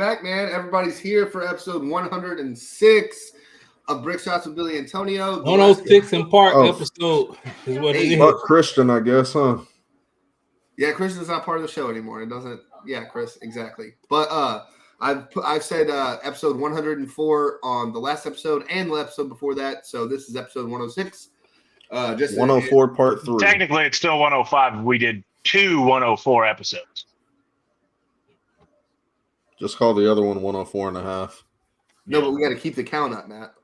back, man. Everybody's here for episode 106 of BrickShots with Billy Antonio. 106 in part episode is what it is. Fuck Christian, I guess, huh? Yeah, Christian's not part of the show anymore. It doesn't. Yeah, Chris, exactly. But I've said episode 104 on the last episode and the episode before that. So this is episode 106. Just 104 part 3. Technically, it's still 105. We did 2 104 episodes. Just call the other one 104 and a half. No, but we got to keep the count up, Matt.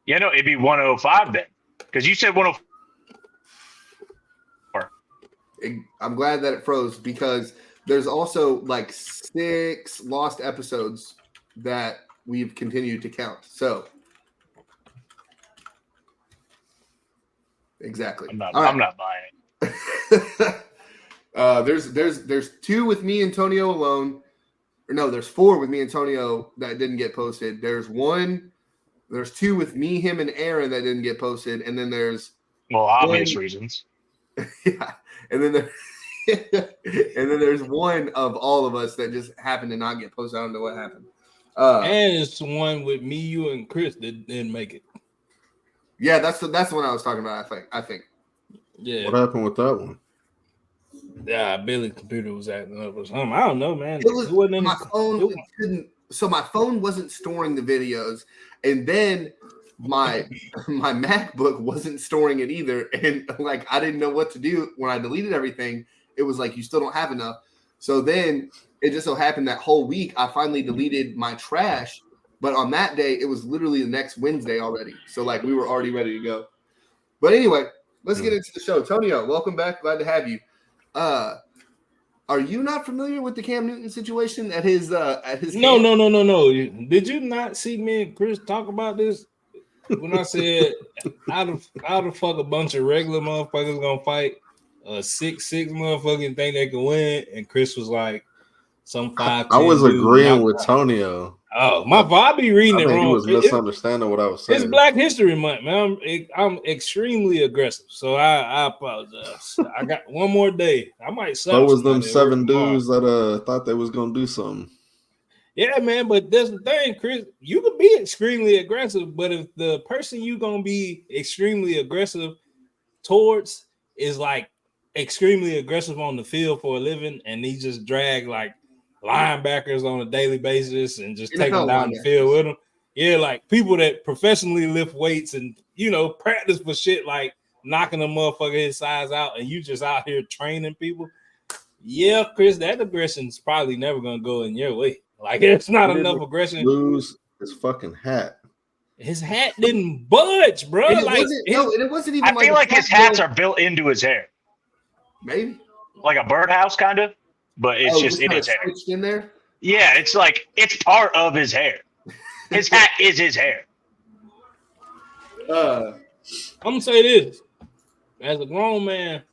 Yeah, no, it'd be 105 then. Because you said 104. I'm glad that it froze because there's also like 6 lost episodes that we've continued to count. So exactly. I'm not buying it. There's 2 with me, Antonio alone. Or no, there's 4 with me, Antonio, that didn't get posted. There's 2 with me, him, and Aaron that didn't get posted, and then there's obvious reasons. Yeah, and then there's 1 of all of us that just happened to not get posted. I don't know what happened. And it's one with me, you, and Chris that didn't make it. Yeah, that's the one I was talking about. I think. Yeah. What happened with that one? Yeah, Billy's computer was acting up or something. I don't know, man. It wasn't my phone couldn't. So my phone wasn't storing the videos, and then my MacBook wasn't storing it either. And like I didn't know what to do when I deleted everything. It was like you still don't have enough. So then it just so happened that whole week I finally deleted my trash. But on that day, it was literally the next Wednesday already. So like we were already ready to go. But anyway, let's get into the show. Tonio, welcome back. Glad to have you. Are you not familiar with the Cam Newton situation at his No. Did you not see me and Chris talk about this? When I said how the fuck a bunch of regular motherfuckers gonna fight a 6'6" motherfucking think they can win, and Chris was like some 5'10". I was agreeing with Tonio. Oh, my I be reading it wrong. He was misunderstanding what I was saying. It's Black History Month, man. I'm extremely aggressive, so I apologize. I got one more day. I might suck. So was them 7 dudes that thought they was gonna do something. Yeah, man, but that's the thing, Chris. You can be extremely aggressive, but if the person you gonna be extremely aggressive towards is like extremely aggressive on the field for a living, and he just drag like linebackers on a daily basis and just take them down the field with them. Yeah, like people that professionally lift weights and practice for shit like knocking a motherfucker his size out, and you just out here training people. Yeah, Chris, that aggression's probably never gonna go in your way. Like it's not enough aggression. Lose his fucking hat. His hat didn't budge, bro. And it wasn't even. I feel like his hats are built into his hair. Maybe like a birdhouse, kind of. But it's just in his hair. In there? Yeah, it's like it's part of his hair. His hat is his hair. I'm gonna say this: as a grown man,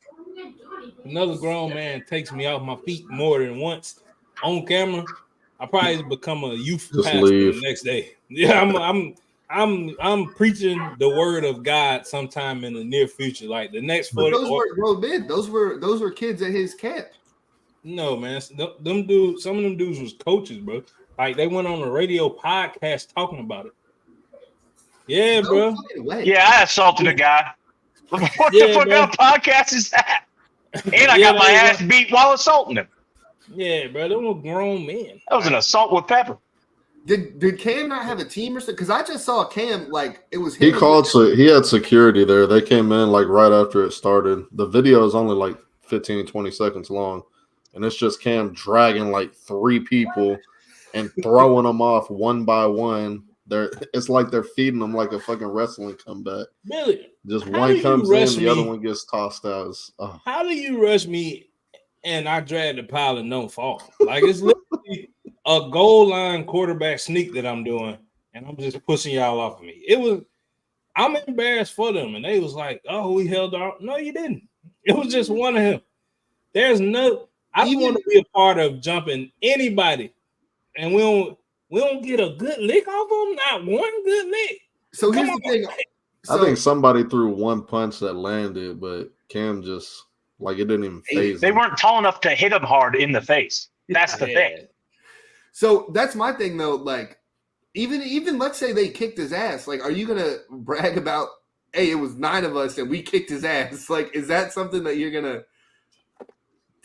another grown man takes me off my feet more than once on camera. I probably become a youth pastor the next day. Yeah, I'm preaching the word of God sometime in the near future, like the next 40. Those were kids at his camp. No, man. Them dudes, some of them dudes was coaches, bro. Like they went on a radio podcast talking about it. Yeah, bro. Yeah, I assaulted a guy. What the fuck kind of podcast is that? And I got my ass beat while assaulting him. Yeah, bro. They were grown men. That was an assault with pepper. Did Cam not have a team or something? Because I just saw Cam like it was. He called. He had security there. They came in like right after it started. The video is only like 15, 20 seconds long. And it's just Cam dragging like 3 people and throwing them off one by one. It's like they're feeding them like a fucking wrestling comeback. Really? Just one comes in, the other one gets tossed out. How do you rush me and I drag the pile and don't fall? Like it's literally a goal line quarterback sneak that I'm doing, and I'm just pushing y'all off of me. I'm embarrassed for them, and they was like, "Oh, we held out." No, you didn't. It was just one of him. There's no. I don't want to be a part of jumping anybody, and we don't get a good lick off them. Not one good lick. So here's the thing. I think somebody threw one punch that landed, but Cam just like it didn't even phase. They weren't tall enough to hit him hard in the face. That's the thing. So that's my thing though. Like, even let's say they kicked his ass. Like, are you gonna brag about? Hey, it was 9 of us and we kicked his ass. Like, is that something that you're gonna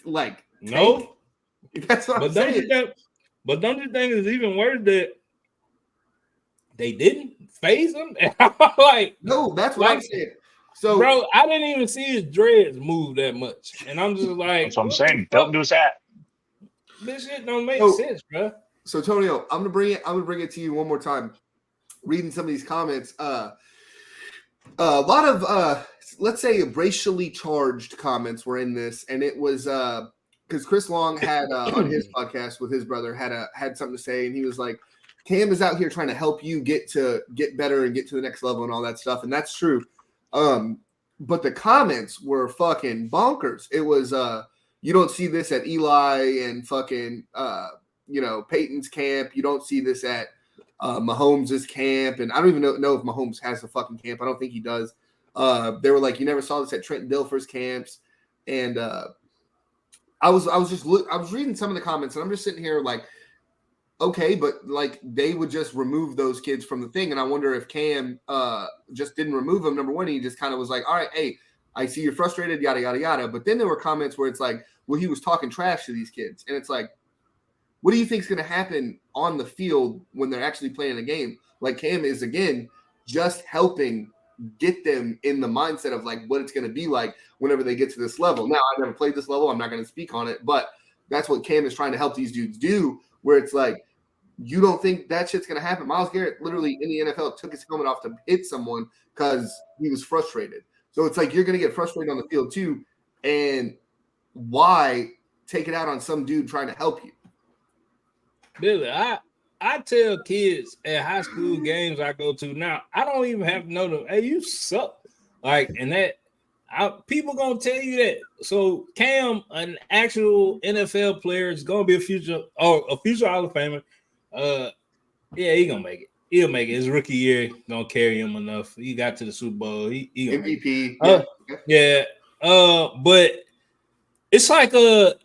like? No, that's what I'm saying. But don't you think it's even worse that they didn't phase him? Like, no, that's what I'm saying. So, bro, I didn't even see his dreads move that much, and I'm just like, that's what I'm saying. Don't do his hat. This shit don't make sense, bro. So, Tonio, I'm gonna bring it to you one more time. Reading some of these comments, a lot of let's say racially charged comments were in this, and it was because Chris Long had on his podcast with his brother had something to say, and he was like, Cam is out here trying to help you get better and get to the next level and all that stuff, and that's true. But the comments were fucking bonkers. It was you don't see this at Eli and fucking Peyton's camp. You don't see this at Mahomes' camp, and I don't even know if Mahomes has a fucking camp. I don't think he does. They were like, you never saw this at Trenton Dilfer's camps, and I was reading some of the comments, and I'm just sitting here like, okay, but like they would just remove those kids from the thing, and I wonder if Cam just didn't remove them. Number one, he just kind of was like, all right, hey, I see you're frustrated, yada yada yada. But then there were comments where it's like, well, he was talking trash to these kids, and it's like, what do you think is going to happen on the field when they're actually playing a game? Like Cam is, again, just helping get them in the mindset of like what it's going to be like whenever they get to this level. Now, I've never played this level. I'm not going to speak on it, but that's what Cam is trying to help these dudes do, where it's like, you don't think that shit's going to happen. Myles Garrett literally in the NFL took his helmet off to hit someone because he was frustrated. So it's like you're going to get frustrated on the field too. And why take it out on some dude trying to help you? Billy, I tell kids at high school games I go to now, I don't even have to know them. Hey, you suck. Like, and that people gonna tell you that. So Cam, an actual NFL player, is gonna be a future Hall of Famer. Yeah, he gonna make it. He'll make it. His rookie year gonna carry him enough. He got to the Super Bowl. He MVP. But it's like the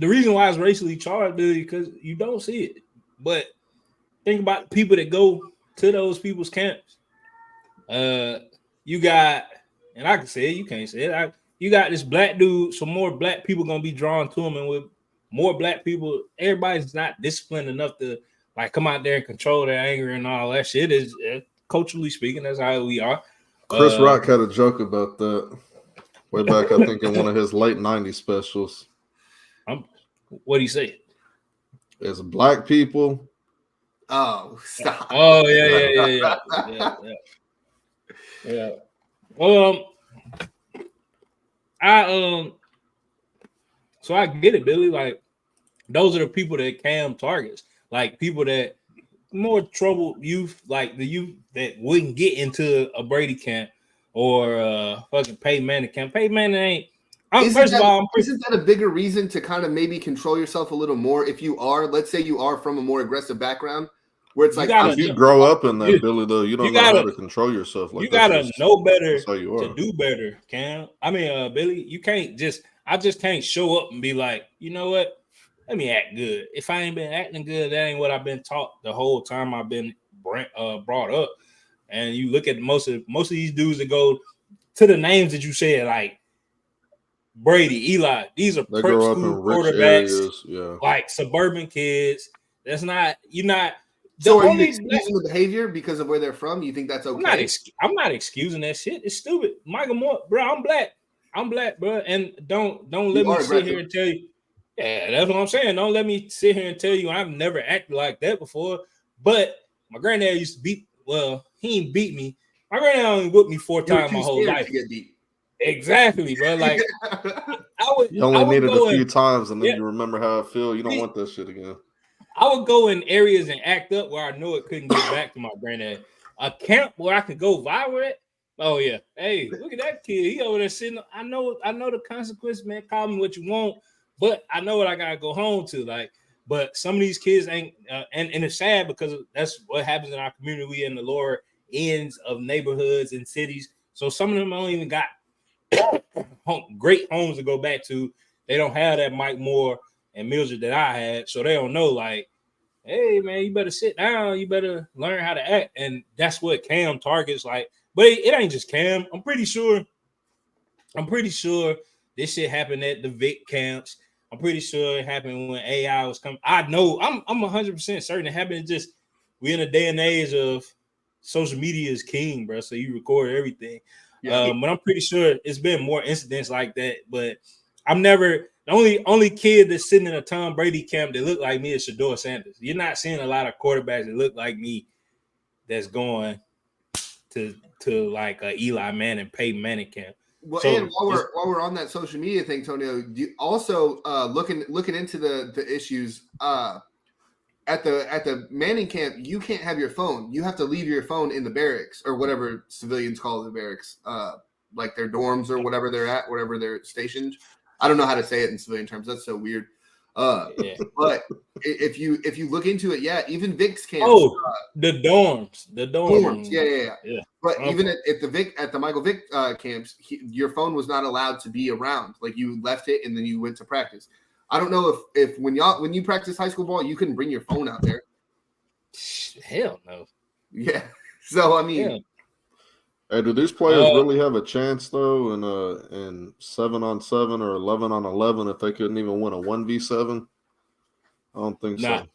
reason why it's racially charged, because you don't see it. But think about people that go to those people's camps. You got, and I can say it, you can't say it. You got this black dude, so more black people gonna be drawn to him, and with more black people, everybody's not disciplined enough to like come out there and control their anger and all that shit. Is culturally speaking, that's how we are. Chris Rock had a joke about that way back, I think, in one of his late '90s specials. What do you say? There's black people. Oh, stop. Oh, yeah. So I get it, Billy. Like, those are the people that Cam targets. Like, people that more troubled youth, like the youth that wouldn't get into a Brady camp or fucking Peyton Manning camp. Peyton Manning ain't. Isn't that a bigger reason to kind of maybe control yourself a little more if you are, let's say you are from a more aggressive background, where it's like if you grow up in that, Billy, though, you don't know how to control yourself. Like, you gotta know better to do better, Cam. I mean, Billy, you can't I just can't show up and be like, you know what? Let me act good. If I ain't been acting good, that ain't what I've been taught the whole time I've been brought up. And you look at most of these dudes that go to the names that you said, like Brady, Eli, these are they grow up in rich areas, like suburban kids. That's not So are you excusing the behavior because of where they're from? You think that's okay? I'm not excusing that shit. It's stupid. Michael Moore, bro, I'm black, bro. And don't let me sit here and tell you. Yeah, that's what I'm saying. Don't let me sit here and tell you I've never acted like that before. But my granddad used to beat. Well, he ain't beat me. My granddad only whipped me 4 times my whole life. To get beat. Exactly, bro. Like you only need it a few times, and then you remember how it feels. You don't want that shit again. I would go in areas and act up where I know it couldn't get back to my granddad. A camp where I could go viral at. Oh yeah. Hey, look at that kid. He over there sitting. I know the consequence, man. Call me what you want, but I know what I gotta go home to. Like, but some of these kids ain't, and it's sad because that's what happens in our community. We in the lower ends of neighborhoods and cities, so some of them don't even got great homes to go back to. They don't have that Mike Moore and Mildred that I had, so they don't know. Like, hey man, you better sit down, you better learn how to act. And that's what Cam targets like. But it ain't just Cam. I'm pretty sure this shit happened at the Vic camps. I'm pretty sure it happened when AI was coming. I know I'm 100% certain it happened. Just we in a day and age of social media is king, bro. So you record everything. Yeah. But I'm pretty sure it's been more incidents like that. But I'm never the only kid that's sitting in a Tom Brady camp that look like me is Shador Sanders. You're not seeing a lot of quarterbacks that look like me that's going to like a Eli Manning, Peyton Manning camp. Well, so, and while we're on that social media thing, Tonio, you also looking into the issues at the Manning camp, you can't have your phone. You have to leave your phone in the barracks or whatever civilians call the barracks, like their dorms or whatever they're at, wherever they're stationed. I don't know how to say it in civilian terms. That's so weird. But if you look into it, yeah, even Vic's camps. Oh, the dorms. Yeah. But even at the Michael Vick camps, your phone was not allowed to be around. Like you left it and then you went to practice. I don't know if when you practice high school ball, you couldn't bring your phone out there. Hell no. Yeah. So I mean. Yeah. Hey, do these players really have a chance though in 7-on-7 or 11-on-11 if they couldn't even win a 1v7? I don't think so.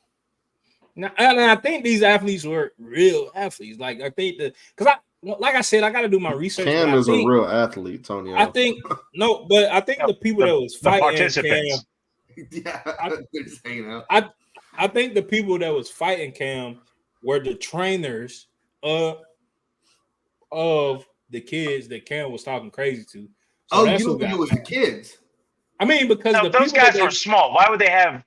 Now, I think these athletes were real athletes. Like I think like I said, I got to do my research. Cam is a real athlete, Tony. I think but I think the people that was fighting Cam. Yeah, they're just hanging out. I think the people that was fighting Cam were the trainers of the kids that Cam was talking crazy to. So you don't think it was the kids? I mean, because those guys were small. Why would they have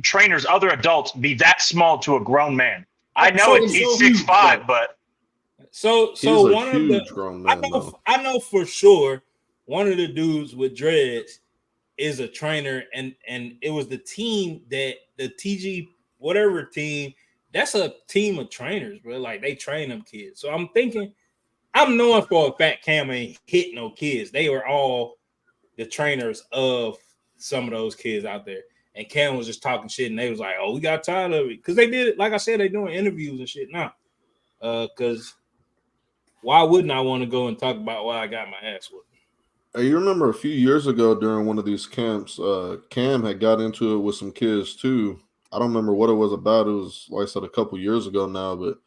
trainers, other adults, be that small to a grown man? I know he's 6'5", but so one of the grown man, I know for sure one of the dudes with dreads is a trainer, and it was the team that the TG whatever team. That's a team of trainers, bro. Like they train them kids. So I'm thinking. I'm knowing for a fact Cam ain't hit no kids. They were all the trainers of some of those kids out there. And Cam was just talking shit, and they was like, oh, we got tired of it. Because they did it, like I said, they doing interviews and shit now. Because why wouldn't I want to go and talk about why I got my ass whooped? Hey, you remember a few years ago during one of these camps, Cam had got into it with some kids too. I don't remember what it was about. It was, like I said, a couple years ago now, but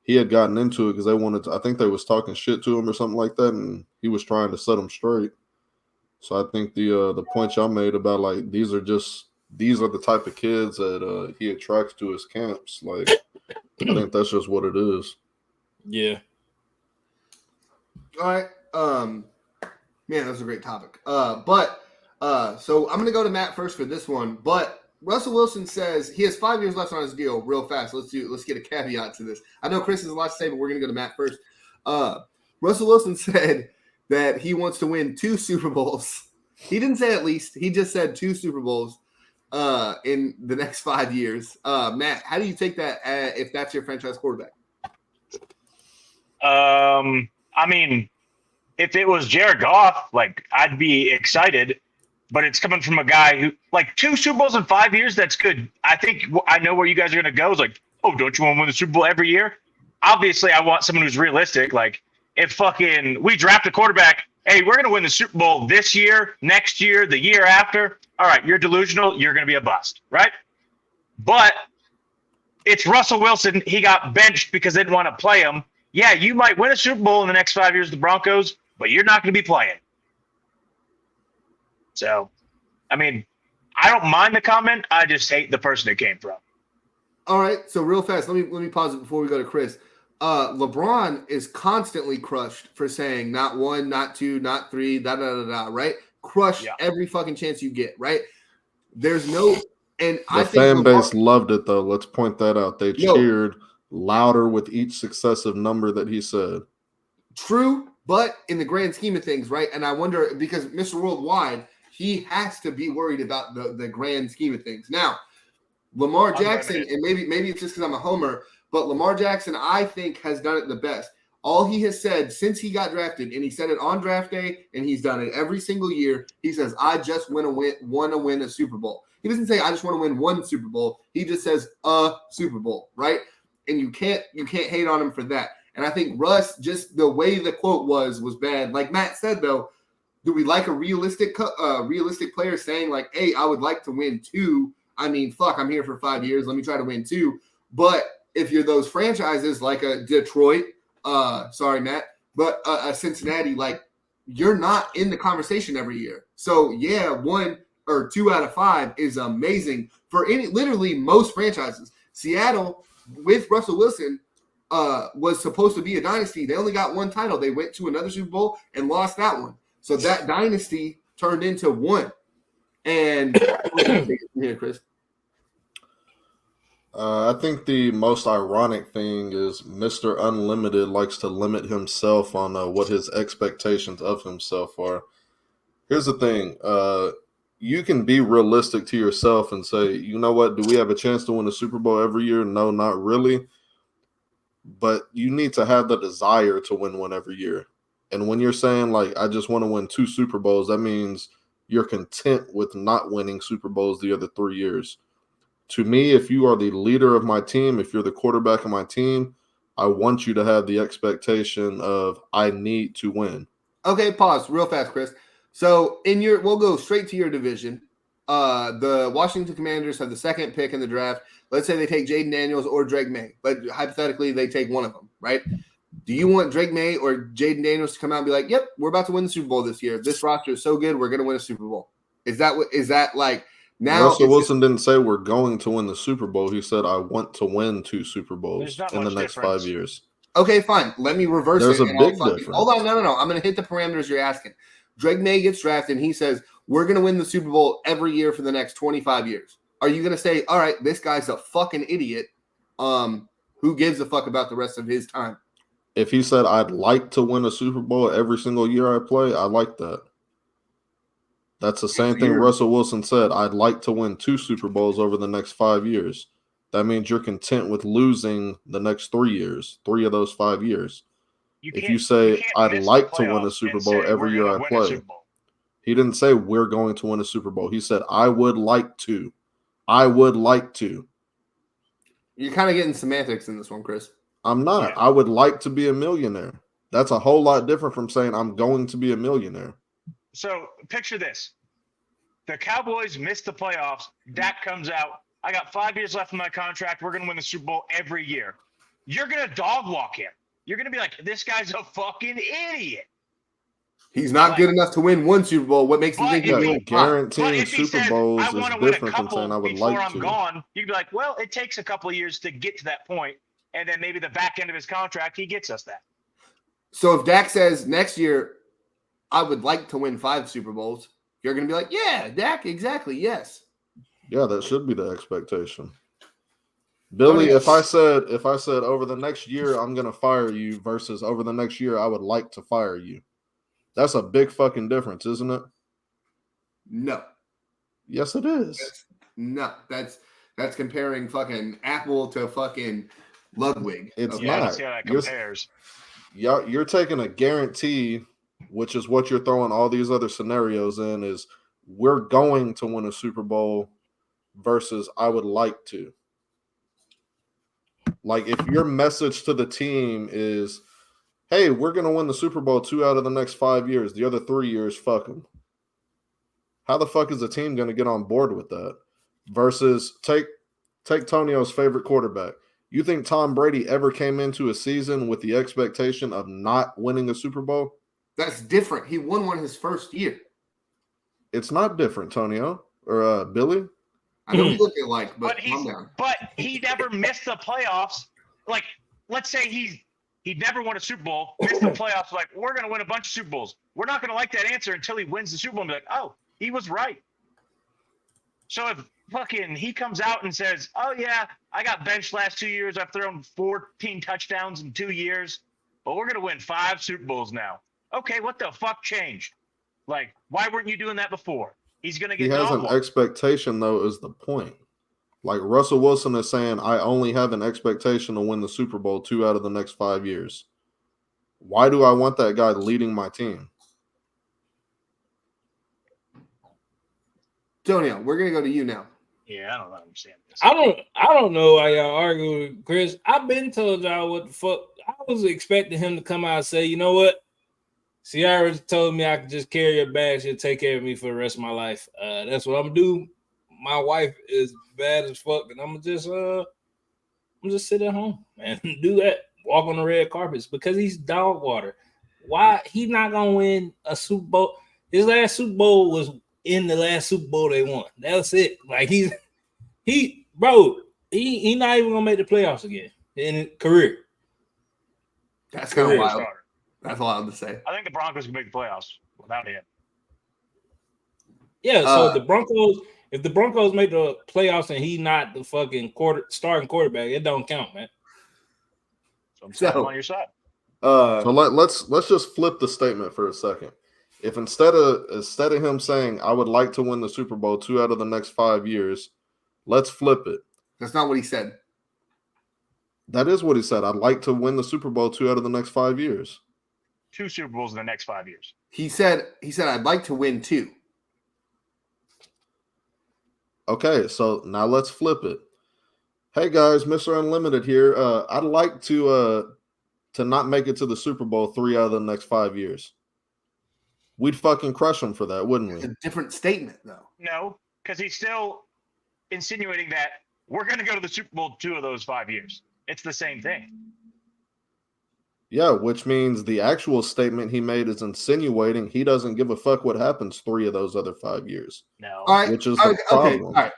he had gotten into it because they wanted to, I think they was talking shit to him or something like that, and he was trying to set them straight. So I think the point y'all made about like these are the type of kids that he attracts to his camps. Like I think that's just what it is. Yeah. All right. Man, that was a great topic. So I'm gonna go to Matt first for this one, but Russell Wilson says he has 5 years left on his deal. Real fast, let's get a caveat to this. I know Chris has a lot to say, but we're gonna go to Matt first. Russell Wilson said that he wants to win 2 Super Bowls. He didn't say at least. He just said 2 Super Bowls in the next 5 years. Matt, how do you take that if that's your franchise quarterback? I mean, if it was Jared Goff, like I'd be excited. But it's coming from a guy who, like, 2 Super Bowls in 5 years, that's good. I think I know where you guys are going to go. It's like, oh, don't you want to win the Super Bowl every year? Obviously, I want someone who's realistic. Like, if we draft a quarterback, hey, we're going to win the Super Bowl this year, next year, the year after. All right, you're delusional. You're going to be a bust, right? But it's Russell Wilson. He got benched because they didn't want to play him. Yeah, you might win a Super Bowl in the next 5 years, the Broncos, but you're not going to be playing. So, I mean, I don't mind the comment. I just hate the person it came from. All right. So real fast, let me pause it before we go to Chris. LeBron is constantly crushed for saying not 1, not 2, not 3, right? Crush every fucking chance you get, right? There's no – and I think fan base loved it, though. Let's point that out. They cheered louder with each successive number that he said. True, but in the grand scheme of things, right? And I wonder, because Mr. Worldwide – he has to be worried about the grand scheme of things. Now, Lamar Jackson, and maybe it's just because I'm a homer, but Lamar Jackson, I think, has done it the best. All he has said since he got drafted, and he said it on draft day, and he's done it every single year, he says, I just want to win a Super Bowl. He doesn't say I just want to win one Super Bowl. He just says a Super Bowl, right? And you can't hate on him for that. And I think Russ, just the way the quote was bad. Like Matt said, though, do we like a realistic player saying like, hey, I would like to win 2? I mean, fuck, I'm here for 5 years. Let me try to win 2. But if you're those franchises like a Detroit, sorry, Matt, but a Cincinnati, like you're not in the conversation every year. So yeah, 1 or 2 out of 5 is amazing for literally most franchises. Seattle with Russell Wilson was supposed to be a dynasty. They only got 1 title. They went to another Super Bowl and lost that one. So that dynasty turned into 1. And here, Chris. I think the most ironic thing is Mr. Unlimited likes to limit himself on what his expectations of himself are. Here's the thing. You can be realistic to yourself and say, you know what, do we have a chance to win a Super Bowl every year? No, not really. But you need to have the desire to win one every year. And when you're saying, like, I just want to win 2 Super Bowls, that means you're content with not winning Super Bowls the other 3 years. To me, if you are the leader of my team, if you're the quarterback of my team, I want you to have the expectation of I need to win. Okay, pause real fast, Chris. So we'll go straight to your division. The Washington Commanders have the 2nd pick in the draft. Let's say they take Jaden Daniels or Drake May, but hypothetically they take one of them, right? Do you want Drake May or Jaden Daniels to come out and be like, "Yep, we're about to win the Super Bowl this year. This roster is so good, we're going to win a Super Bowl"? Is that like now? Russell Wilson didn't say we're going to win the Super Bowl. He said I want to win 2 Super Bowls in the next 5 years. Okay, fine. Let me reverse it. There's a big difference. Hold on, no. I'm going to hit the parameters you're asking. Drake May gets drafted, and he says we're going to win the Super Bowl every year for the next 25 years. Are you going to say, all right, this guy's a fucking idiot? Who gives a fuck about the rest of his time? If he said I'd like to win a Super Bowl every single year I play, I like that. That's the same thing Russell Wilson said. I'd like to win 2 Super Bowls over the next 5 years. That means you're content with losing the next 3 years, 3 of those 5 years. If you say I'd like to win a Super Bowl every year I play, he didn't say we're going to win a Super Bowl. He said I would like to. I would like to. You're kind of getting semantics in this one, Chris. I'm not. I would like to be a millionaire. That's a whole lot different from saying I'm going to be a millionaire. So picture this. The Cowboys missed the playoffs. Dak comes out. I got 5 years left in my contract. We're going to win the Super Bowl every year. You're going to dog walk him. You're going to be like, this guy's a fucking idiot. He's not good enough to win 1 Super Bowl. What makes him think he's going to guaranteeing Super Bowls is different from saying I would like to. I'm gone, you'd be like, well, it takes a couple of years to get to that point, and then maybe the back end of his contract, he gets us that. So if Dak says next year, I would like to win 5 Super Bowls, you're going to be like, yeah, Dak, exactly, yes. Yeah, that should be the expectation. Billy, if I said over the next year I'm going to fire you versus over the next year I would like to fire you, that's a big fucking difference, isn't it? No. Yes, it is. That's comparing fucking Apple to fucking Ludwig. It's not. not. See how that compares. You're taking a guarantee, which is what you're throwing all these other scenarios in, is we're going to win a Super Bowl versus I would like to. Like if your message to the team is, hey, we're going to win the Super Bowl 2 out of the next 5 years. The other 3 years, fuck them. How the fuck is a team going to get on board with that? Versus take Tonio's favorite quarterback. You think Tom Brady ever came into a season with the expectation of not winning a Super Bowl? That's different. He won one his first year. It's not different, Tonio or Billy. I know we look alike, but he never missed the playoffs. Like, let's say he never won a Super Bowl, missed the playoffs. Like, we're going to win a bunch of Super Bowls. We're not going to like that answer until he wins the Super Bowl and be like, oh, he was right. So if fucking he comes out and says, oh, yeah, I got benched last 2 years. I've thrown 14 touchdowns in 2 years, but we're going to win 5 Super Bowls now. Okay, what the fuck changed? Like, why weren't you doing that before? He's going to get. He has an expectation, though, is the point. Like Russell Wilson is saying, I only have an expectation to win the Super Bowl 2 out of the next 5 years. Why do I want that guy leading my team? Tonio, we're going to go to you now. Yeah, I don't understand this. I don't know why y'all argue with Chris. I've been told y'all what the fuck. I was expecting him to come out and say, you know what? Ciara told me I could just carry her bag. She'll take care of me for the rest of my life. That's what I'm gonna do. My wife is bad as fuck, and I'm just sit at home and do that. Walk on the red carpets because he's dog water. Why he not gonna win a Super Bowl? His last Super Bowl was in the last Super Bowl they won. That's it. Like he not even gonna make the playoffs again in his career. That's kind of wild. That's wild to say. I think the Broncos can make the playoffs without him. Yeah, so if the Broncos make the playoffs and he not the fucking starting quarterback, it don't count, man. So I'm on your side. So let's just flip the statement for a second. If instead of him saying I would like to win the Super Bowl 2 out of the next 5 years, let's flip it. That's not what he said. That is what he said. I'd like to win the Super Bowl 2 out of the next 5 years. 2 Super Bowls in the next 5 years. He said I'd like to win 2. Okay, so now let's flip it. Hey guys, Mr. Unlimited here. I'd like to not make it to the Super Bowl 3 out of the next 5 years. We'd fucking crush him for that, wouldn't we? It's a different statement, though. No, because he's still insinuating that we're going to go to the Super Bowl 2 of those 5 years. It's the same thing. Yeah, which means the actual statement he made is insinuating he doesn't give a fuck what happens 3 of those other 5 years. No. All right, which is the problem. Okay, all right.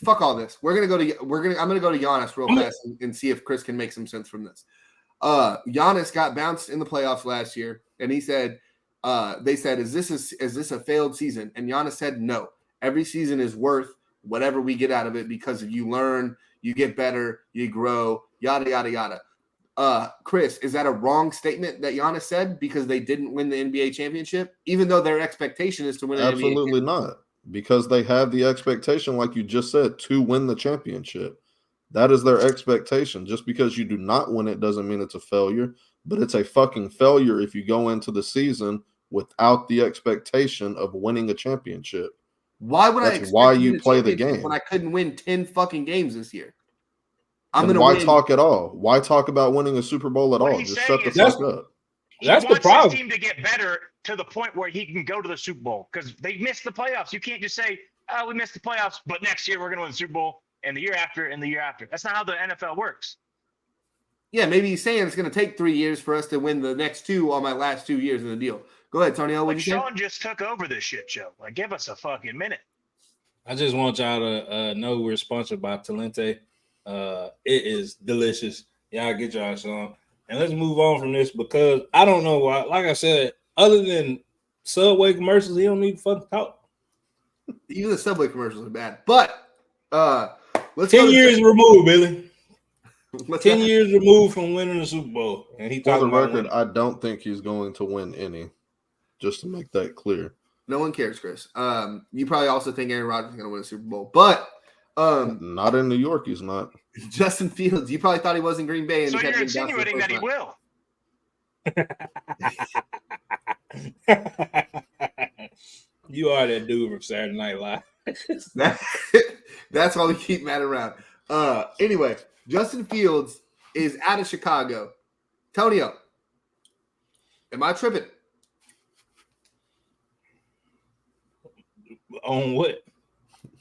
Fuck all this. I'm gonna go to Giannis real fast and see if Chris can make some sense from this. Giannis got bounced in the playoffs last year, and he said, they said, is this a failed season? And Giannis said, no. Every season is worth whatever we get out of it because you learn, you get better, you grow, yada yada yada. Chris, is that a wrong statement that Giannis said because they didn't win the NBA championship, even though their expectation is to win? Absolutely not, because they have the expectation, like you just said, to win the championship. That is their expectation. Just because you do not win it doesn't mean it's a failure, but it's a fucking failure if you go into the season without the expectation of winning a championship. Why would That's why you play the game when I couldn't win 10 fucking games this year? Why talk at all? Why talk about winning a Super Bowl at all? Just shut the fuck up. That's he wants the problem. his team to get better to the point where he can go to the Super Bowl because they missed the playoffs. You can't just say, "Oh, we missed the playoffs, but next year we're going to win the Super Bowl, and the year after, and the year after." That's not how the NFL works. Yeah, maybe he's saying it's going to take 3 years for us to win the next 2 on my last 2 years in the deal. Go ahead, Tony. What you say? Sean just took over this shit show. Like, give us a fucking minute. I just want y'all to know we're sponsored by Talente. It is delicious. Y'all get y'all some. And let's move on from this because I don't know why. Like I said, other than Subway commercials, he don't need to fucking talk. Even the Subway commercials are bad. But let's 10 years removed, Billy. 10 go. years removed from winning the Super Bowl. And he For talking the about record, winning. I don't think he's going to win any. Just to make that clear. No one cares, Chris. You probably also think Aaron Rodgers is going to win a Super Bowl. But not in New York, he's not. Justin Fields, you probably thought he was in Green Bay. And So he you're insinuating that he will. You are that dude from Saturday Night Live. That's why we keep Matt around. Anyway, Justin Fields is out of Chicago. Tonio, am I tripping? On what?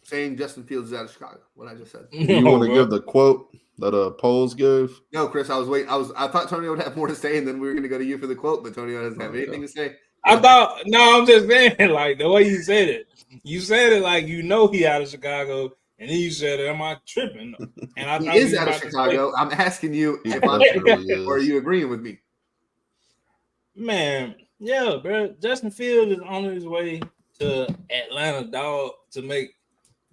Saying Justin Fields is out of Chicago. What I just said. You want to give the quote that Poles gave? No, Chris. I was waiting. I thought Tonio would have more to say, and then we were going to go to you for the quote. But Tonio doesn't have anything to say. I thought. No, I'm just saying. Like the way you said it. You said it like you know he out of Chicago, and then you said, "Am I tripping?" And I He thought is was out of about to Chicago. I'm asking you if I'm Absolutely or are is. you agreeing with me? Man, yeah, bro. Justin Fields is on his way to Atlanta, dog, to make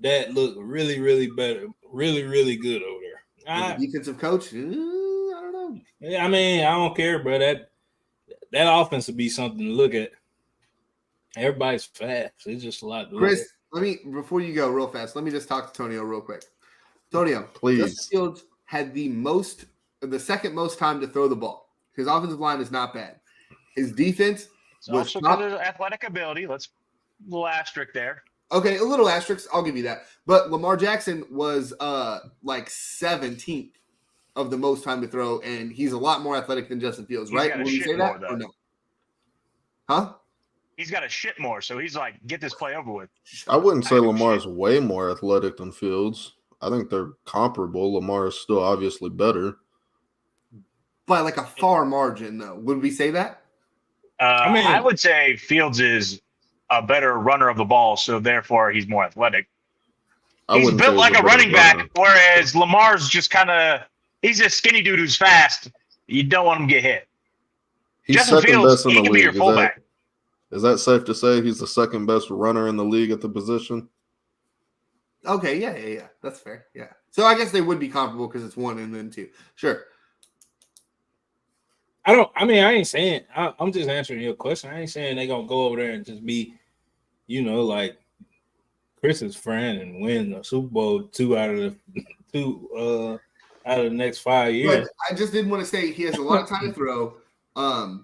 that look really, really better, really, really good over there. As a defensive coach, I don't know. Yeah, I mean, I don't care, bro. That offense would be something to look at. Everybody's fast. It's just a lot to look at. Chris, before you go real fast, let me just talk to Tonio real quick. Tonio, Please. Justin Fields had the second most time to throw the ball. His offensive line is not bad. His defense It's was also top. because of athletic ability. Let's little asterisk there. Okay, a little asterisk. I'll give you that. But Lamar Jackson was like 17th of the most time to throw, and he's a lot more athletic than Justin Fields, right? Would we say that or no? Huh? He's got to shit more, so he's like, get this play over with. I wouldn't say Lamar's way more athletic than Fields. I think they're comparable. Lamar is still obviously better. By like a far margin, though. Would we say that? I would say Fields is a better runner of the ball, so therefore he's more athletic. He's built like a running back, whereas Lamar's just kind of – he's a skinny dude who's fast. You don't want him to get hit. He's Justin second Fields, best in he the can be league. your fullback. Is that safe to say he's the second best runner in the league at the position? Okay, yeah. That's fair. Yeah. So I guess they would be comparable because it's 1 and then 2. Sure. I ain't saying I'm just answering your question. I ain't saying they gonna go over there and just be, like Chris's friend and win the Super Bowl 2 out of the next 5 years. But I just didn't want to say he has a lot of time to throw. I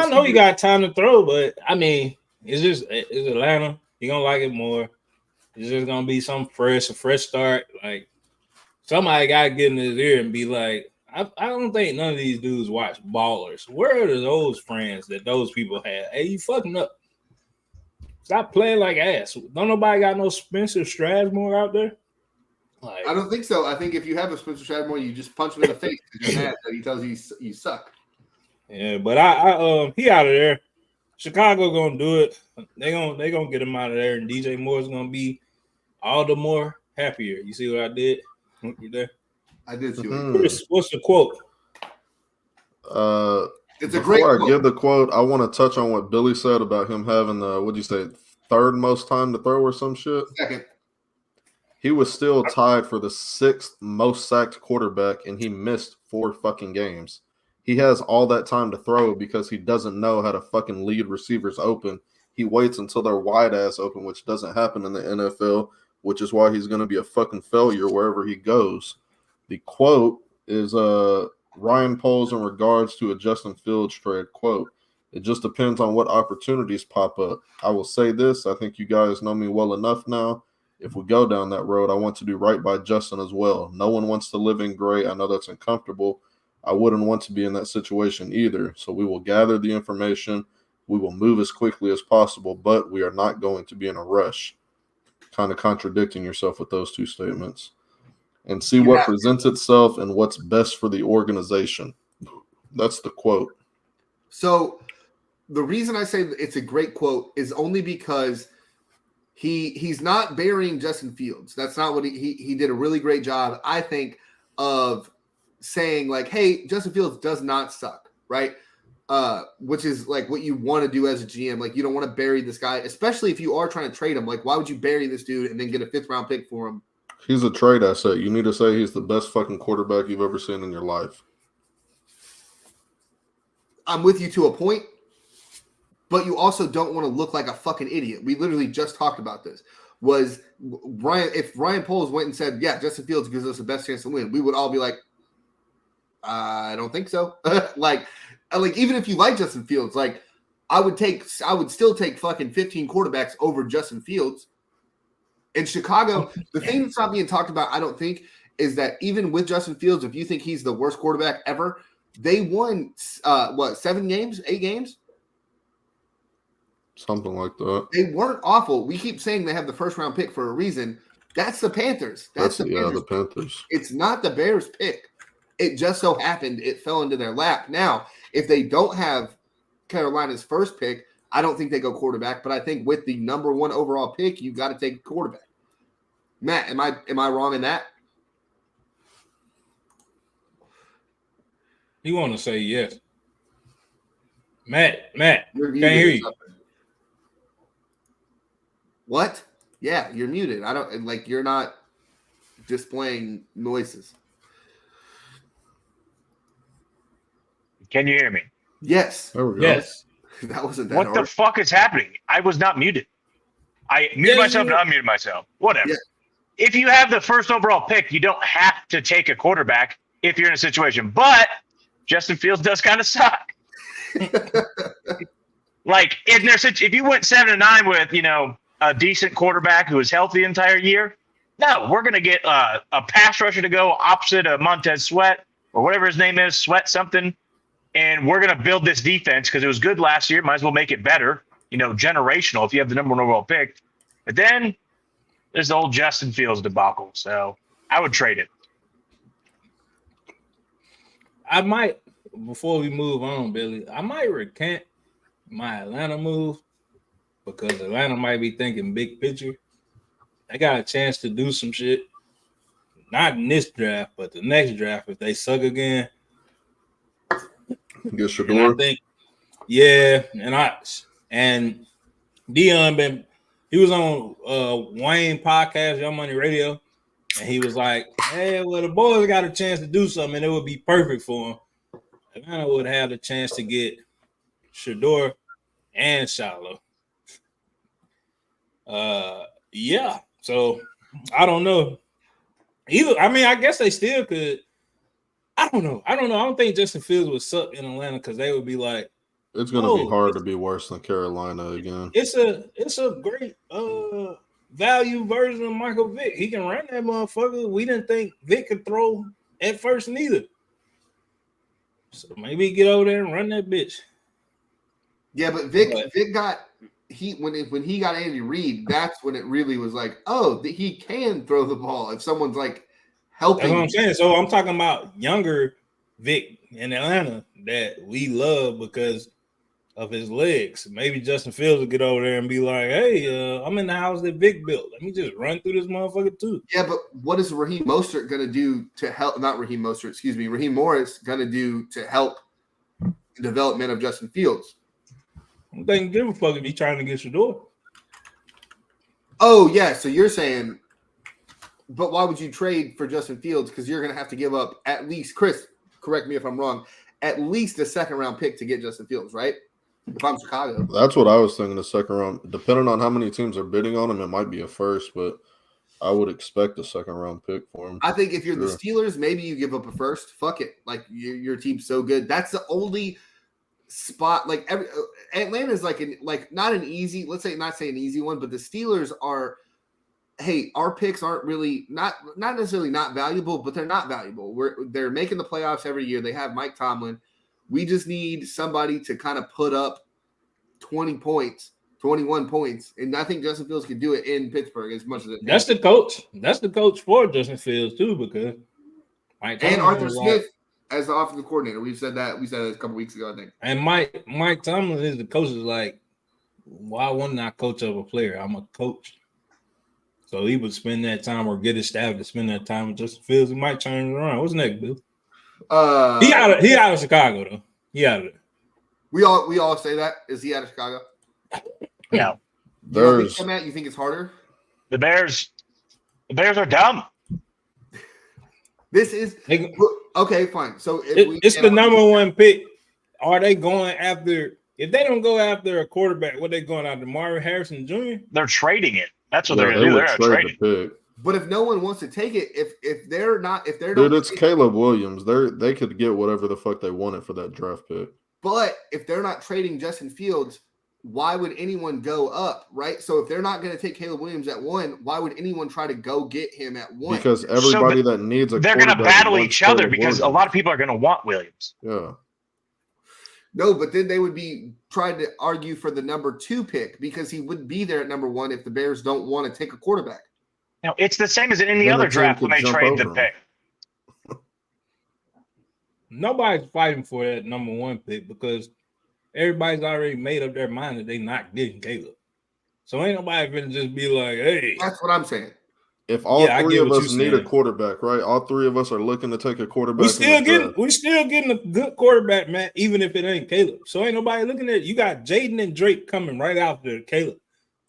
know he got time to throw, but it's Atlanta. He gonna like it more. It's just gonna be a fresh start. Like somebody gotta get in his ear and be like, I don't think none of these dudes watch Ballers. Where are those friends that those people have? Hey, you fucking up. Stop playing like ass. Don't nobody got no Spencer Strasmore out there? Like, I don't think so. I think if you have a Spencer Strasmore, you just punch him in the face because you're mad that he tells you you suck. Yeah, but he out of there. Chicago gonna do it. They gonna get him out of there, and DJ Moore's gonna be all the more happier. You see what I did? You there? I did see What's the quote? It's a great quote. Before I give the quote, I want to touch on what Billy said about him having the, what'd you say, third most time to throw or some shit? Second. He was still tied for the 6th most sacked quarterback, and he missed 4 fucking games. He has all that time to throw because he doesn't know how to fucking lead receivers open. He waits until they're wide ass open, which doesn't happen in the NFL, which is why he's going to be a fucking failure wherever he goes. The quote is Ryan Poles in regards to a Justin Fields trade. Quote, it just depends on what opportunities pop up. I will say this. I think you guys know me well enough now. If we go down that road, I want to do right by Justin as well. No one wants to live in gray. I know that's uncomfortable. I wouldn't want to be in that situation either. So we will gather the information. We will move as quickly as possible, but we are not going to be in a rush. Kind of contradicting yourself with those 2 statements. And see what presents itself and what's best for the organization. That's the quote. So the reason I say it's a great quote is only because he's not burying Justin Fields. That's not what he did a really great job, I think, of saying like, hey, Justin Fields does not suck, right? Which is like what you want to do as a GM. Like you don't want to bury this guy, especially if you are trying to trade him. Like why would you bury this dude and then get a 5th round pick for him? He's a trade asset. You need to say he's the best fucking quarterback you've ever seen in your life. I'm with you to a point, but you also don't want to look like a fucking idiot. We literally just talked about this. If Ryan Poles went and said, yeah, Justin Fields gives us the best chance to win, we would all be like, I don't think so. like even if you like Justin Fields, like I would still take fucking 15 quarterbacks over Justin Fields. In Chicago, the thing that's not being talked about, I don't think, is that even with Justin Fields, if you think he's the worst quarterback ever, they won 7 games, 8 games? Something like that. They weren't awful. We keep saying they have the 1st round pick for a reason. That's the Panthers. The Panthers. It's not the Bears pick. It just so happened it fell into their lap. Now, if they don't have Carolina's 1st pick, I don't think they go quarterback, but I think with the number 1 overall pick, you got to take a quarterback. Matt, am I wrong in that? You want to say yes. Matt, can't hear you. What? Yeah, you're muted. I don't like you're not displaying noises. Can you hear me? Yes. There we go. Yes. That wasn't that What hard. the fuck is happening? I was not muted. I muted myself and unmuted myself. Whatever. Yeah. If you have the 1st overall pick, you don't have to take a quarterback if you're in a situation. But Justin Fields does kind of suck. Like if you went 7-9 with a decent quarterback who is healthy the entire year. No, we're going to get a pass rusher to go opposite of Montez Sweat or whatever his name is, Sweat something. And we're going to build this defense because it was good last year. Might as well make it better, generational if you have the number 1 overall pick. But then there's the old Justin Fields debacle. So I would trade it. I might, before we move on, Billy, I might recant my Atlanta move because Atlanta might be thinking big picture. They got a chance to do some shit. Not in this draft, but the next draft if they suck again. Get Shador. I think, yeah, and Dion he was on Wayne podcast, Young Money Radio, and he was like, "Hey, well, the boys got a chance to do something, and it would be perfect for them. Atlanta would have the chance to get Shador and Shiloh." Yeah. So I don't know. I guess they still could. I don't know. I don't think Justin Fields would suck in Atlanta because they would be like, it's going to be hard to be worse than Carolina again. It's a great value version of Michael Vick. He can run that motherfucker. We didn't think Vick could throw at first neither. So maybe get over there and run that bitch. Yeah, but Vic got when he got Andy Reid, that's when it really was like, oh, he can throw the ball if someone's like helping. That's what I'm saying. So I'm talking about younger Vic in Atlanta that we love because of his legs. Maybe Justin Fields will get over there and be like, hey, I'm in the house that Vic built. Let me just run through this motherfucker too. Yeah, but what is Raheem Mostert going to do to help? Not Raheem Mostert, excuse me. Raheem Morris going to do to help the development of Justin Fields? I don't think give a fuck if he's trying to get Shador. Oh, yeah. So you're saying, but why would you trade for Justin Fields? Because you're going to have to give up at least, Chris, correct me if I'm wrong, at least a second-round pick to get Justin Fields, right? If I'm Chicago. That's what I was thinking, the second round. Depending on how many teams are bidding on him, it might be a first, but I would expect a second-round pick for him. I think if you're the Steelers, maybe you give up a first. Fuck it. Like, your team's so good. That's the only spot. Like, Atlanta's like not an easy, let's say, not say an easy one, but the Steelers are, hey, our picks aren't really, not necessarily not valuable, but they're not valuable. They're making the playoffs every year. They have Mike Tomlin. We just need somebody to kind of put up 20 points, 21 points. And I think Justin Fields can do it in Pittsburgh as much as it. That's the coach. That's the coach for Justin Fields, too, because Mike and Arthur Smith as the offensive coordinator. We said that a couple weeks ago, I think. And Mike Tomlin is the coach is like, why wouldn't I coach up a player? I'm a coach. So he would spend that time or get his staff to spend that time with Justin Fields. He might turn it around. What's next, Bill? He out of Chicago though. He out of it. We all say that. Is he out of Chicago? No. You think it's harder? The Bears are dumb. This is okay. Fine. So it's the number one pick. Are they going after? If they don't go after a quarterback, what they going after? Marvin Harrison Jr. They're trading it. That's what they're going to do. They're going to trade it. But if no one wants to take it, if they're dude, it's Caleb Williams. They could get whatever the fuck they wanted for that draft pick. But if they're not trading Justin Fields, why would anyone go up, right? So if they're not going to take Caleb Williams at 1, why would anyone try to go get him at 1? Because everybody that needs a they're going to battle each other because a lot of people are going to want Williams. Yeah. No, but then they would be trying to argue for the number 2 pick because he wouldn't be there at number 1 if the Bears don't want to take a quarterback. Now, it's the same as in any other draft when they trade the pick. Nobody's fighting for that number 1 pick because everybody's already made up their mind that they're not getting Caleb. So ain't nobody going to just be like, hey. That's what I'm saying. If all 3 of us need a quarterback, right? All 3 of us are looking to take a quarterback. We still getting a good quarterback, man, even if it ain't Caleb. So ain't nobody looking at it. You got Jaden and Drake coming right after Caleb.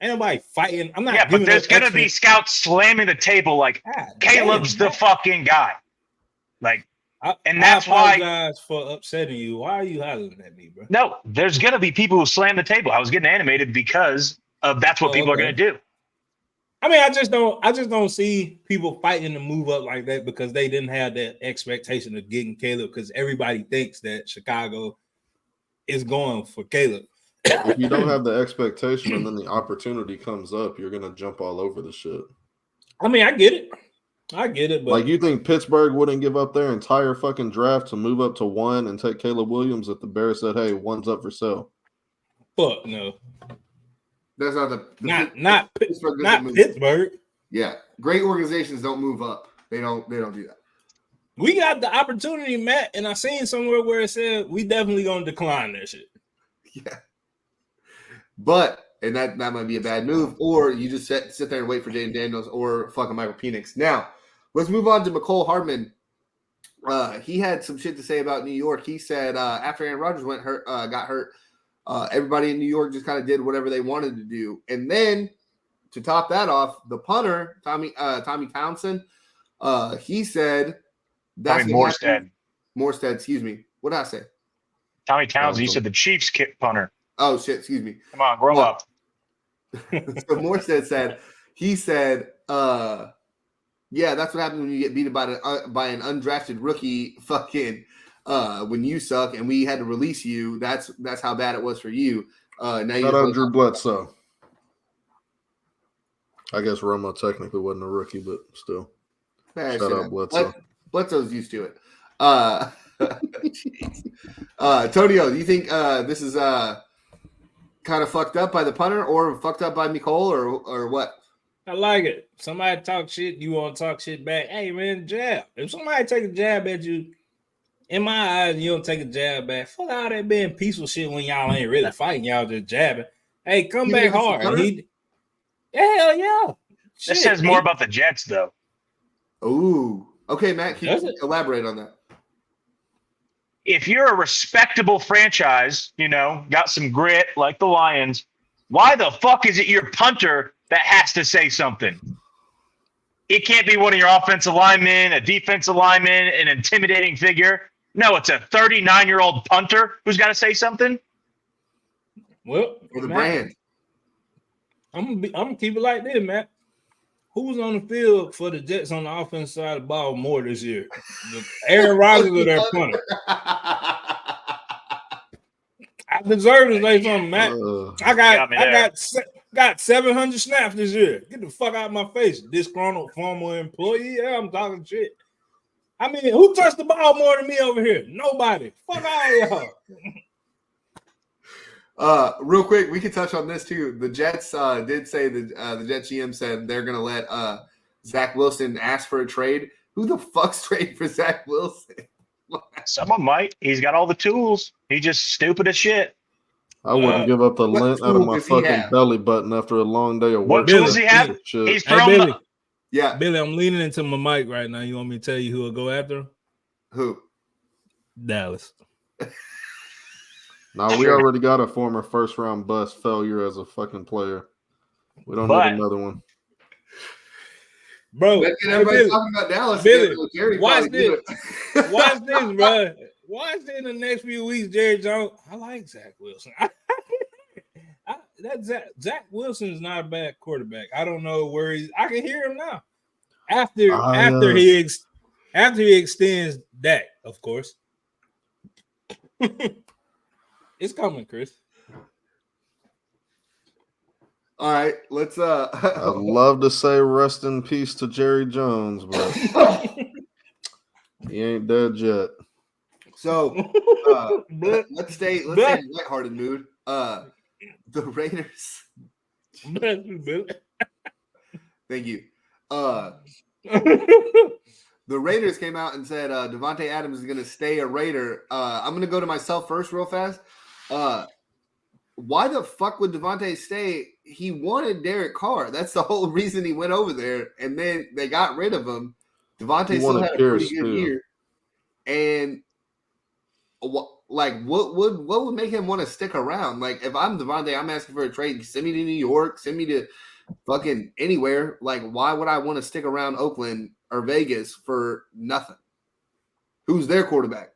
Ain't nobody fighting. I'm not. Yeah, but there's gonna be scouts slamming the table like Caleb's the fucking guy. Like, and that's why. I apologize for upsetting you. Why are you hollering at me, bro? No, there's gonna be people who slam the table. I was getting animated because of that's what people are gonna do. I mean, I just don't see people fighting to move up like that because they didn't have that expectation of getting Caleb because everybody thinks that Chicago is going for Caleb. if you don't have the expectation and then the opportunity comes up, you're gonna jump all over the shit. I mean, I get it, but like, you think Pittsburgh wouldn't give up their entire fucking draft to move up to 1 and take Caleb Williams if the Bears said, "Hey, 1's up for sale"? Fuck no. That's not not Pittsburgh. Yeah, great organizations don't move up. They don't do that. We got the opportunity, Matt, and I seen somewhere where it said we definitely gonna decline that shit. Yeah, but that might be a bad move, or you just sit there and wait for Jaden Daniels or fucking Michael Penix. Now, let's move on to McCole Hardman. He had some shit to say about New York. He said after Aaron Rodgers got hurt, everybody in New York just kind of did whatever they wanted to do, and then to top that off, the punter Tommy Townsend, he said that's Morstead. Excuse me. What did I say? Tommy Townsend. You said the Chiefs kick punter. Oh shit! Excuse me. Come on, grow up. So Morstead said, yeah, that's what happens when you get beat by an undrafted rookie. Fucking when you suck and we had to release you. That's how bad it was for you. Now Shout out Drew Bledsoe. I guess Romo technically wasn't a rookie, but still. Shout out Bledsoe. Bledsoe's used to it. Tonio, do you think this is kind of fucked up by the punter or fucked up by Nicole or what? I like it. Somebody talk shit, you want to talk shit back. Hey, man, jab. If somebody take a jab at you, in my eyes, you don't take a jab back. Fuck all that being peaceful shit when y'all ain't really fighting. Y'all just jabbing. Hey, come back hard. Hell yeah. This says more about the Jets, though. Ooh. Okay, Matt, can you elaborate on that? If you're a respectable franchise, got some grit like the Lions, why the fuck is it your punter that has to say something? It can't be one of your offensive linemen, a defensive lineman, an intimidating figure. No, it's a 39-year-old punter who's got to say something. Well, for the brand. I'm gonna keep it like this, Matt. Who's on the field for the Jets on the offensive side of the ball more this year? Aaron Rodgers or their punter? I deserve to say something, Matt. I got 700 snaps this year. Get the fuck out of my face, disgruntled former employee. Yeah, I'm talking shit. I mean, who touched the ball more than me over here? Nobody. Fuck all y'all. Real quick, we can touch on this too. The Jets did say the Jets GM said they're gonna let Zach Wilson ask for a trade. Who the fuck's trading for Zach Wilson? Someone might. He's got all the tools. He's just stupid as shit. I wouldn't give up the lint out of my fucking belly button after a long day of work. What tools does he have? He's thrown Billy. Yeah, Billy, I'm leaning into my mic right now. You want me to tell you who will go after him? Who? Dallas. Now we already got a former first-round bust failure as a fucking player. We don't need another one. Bro, everybody's talking about Dallas. Billy, watch this. Watch this, bro. Watch this in the next few weeks, Jerry Jones. I like Zach Wilson. Zach Wilson is not a bad quarterback. I don't know where he's. I can hear him now. After he extends Dak, of course. It's coming, Chris. All right, let's I'd love to say rest in peace to Jerry Jones, but he ain't dead yet. So let's stay in a lighthearted mood. The Raiders. Thank you. The Raiders came out and said Devontae Adams is going to stay a Raider. I'm going to go to myself first real fast. Why the fuck would Devontae stay? He wanted Derek Carr. That's the whole reason he went over there. And then they got rid of him. Devontae still had a pretty good year. And what would make him want to stick around? Like, if I'm Devontae, I'm asking for a trade. Send me to New York. Send me to fucking anywhere. Like, why would I want to stick around Oakland or Vegas for nothing? Who's their quarterback?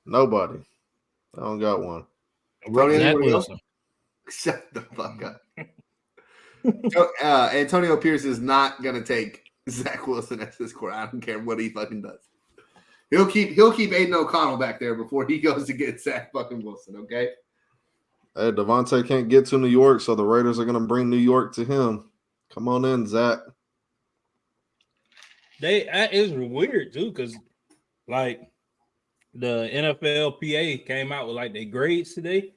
Nobody. I don't got one. Shut the fuck up. Antonio Pierce is not going to take Zach Wilson as his quarterback. I don't care what he fucking does. He'll keep Aiden O'Connell back there before he goes to get Zach fucking Wilson. Okay. Hey, Devontae can't get to New York, so the Raiders are going to bring New York to him. Come on in, Zach. That is weird too, because like the NFLPA came out with like their grades today,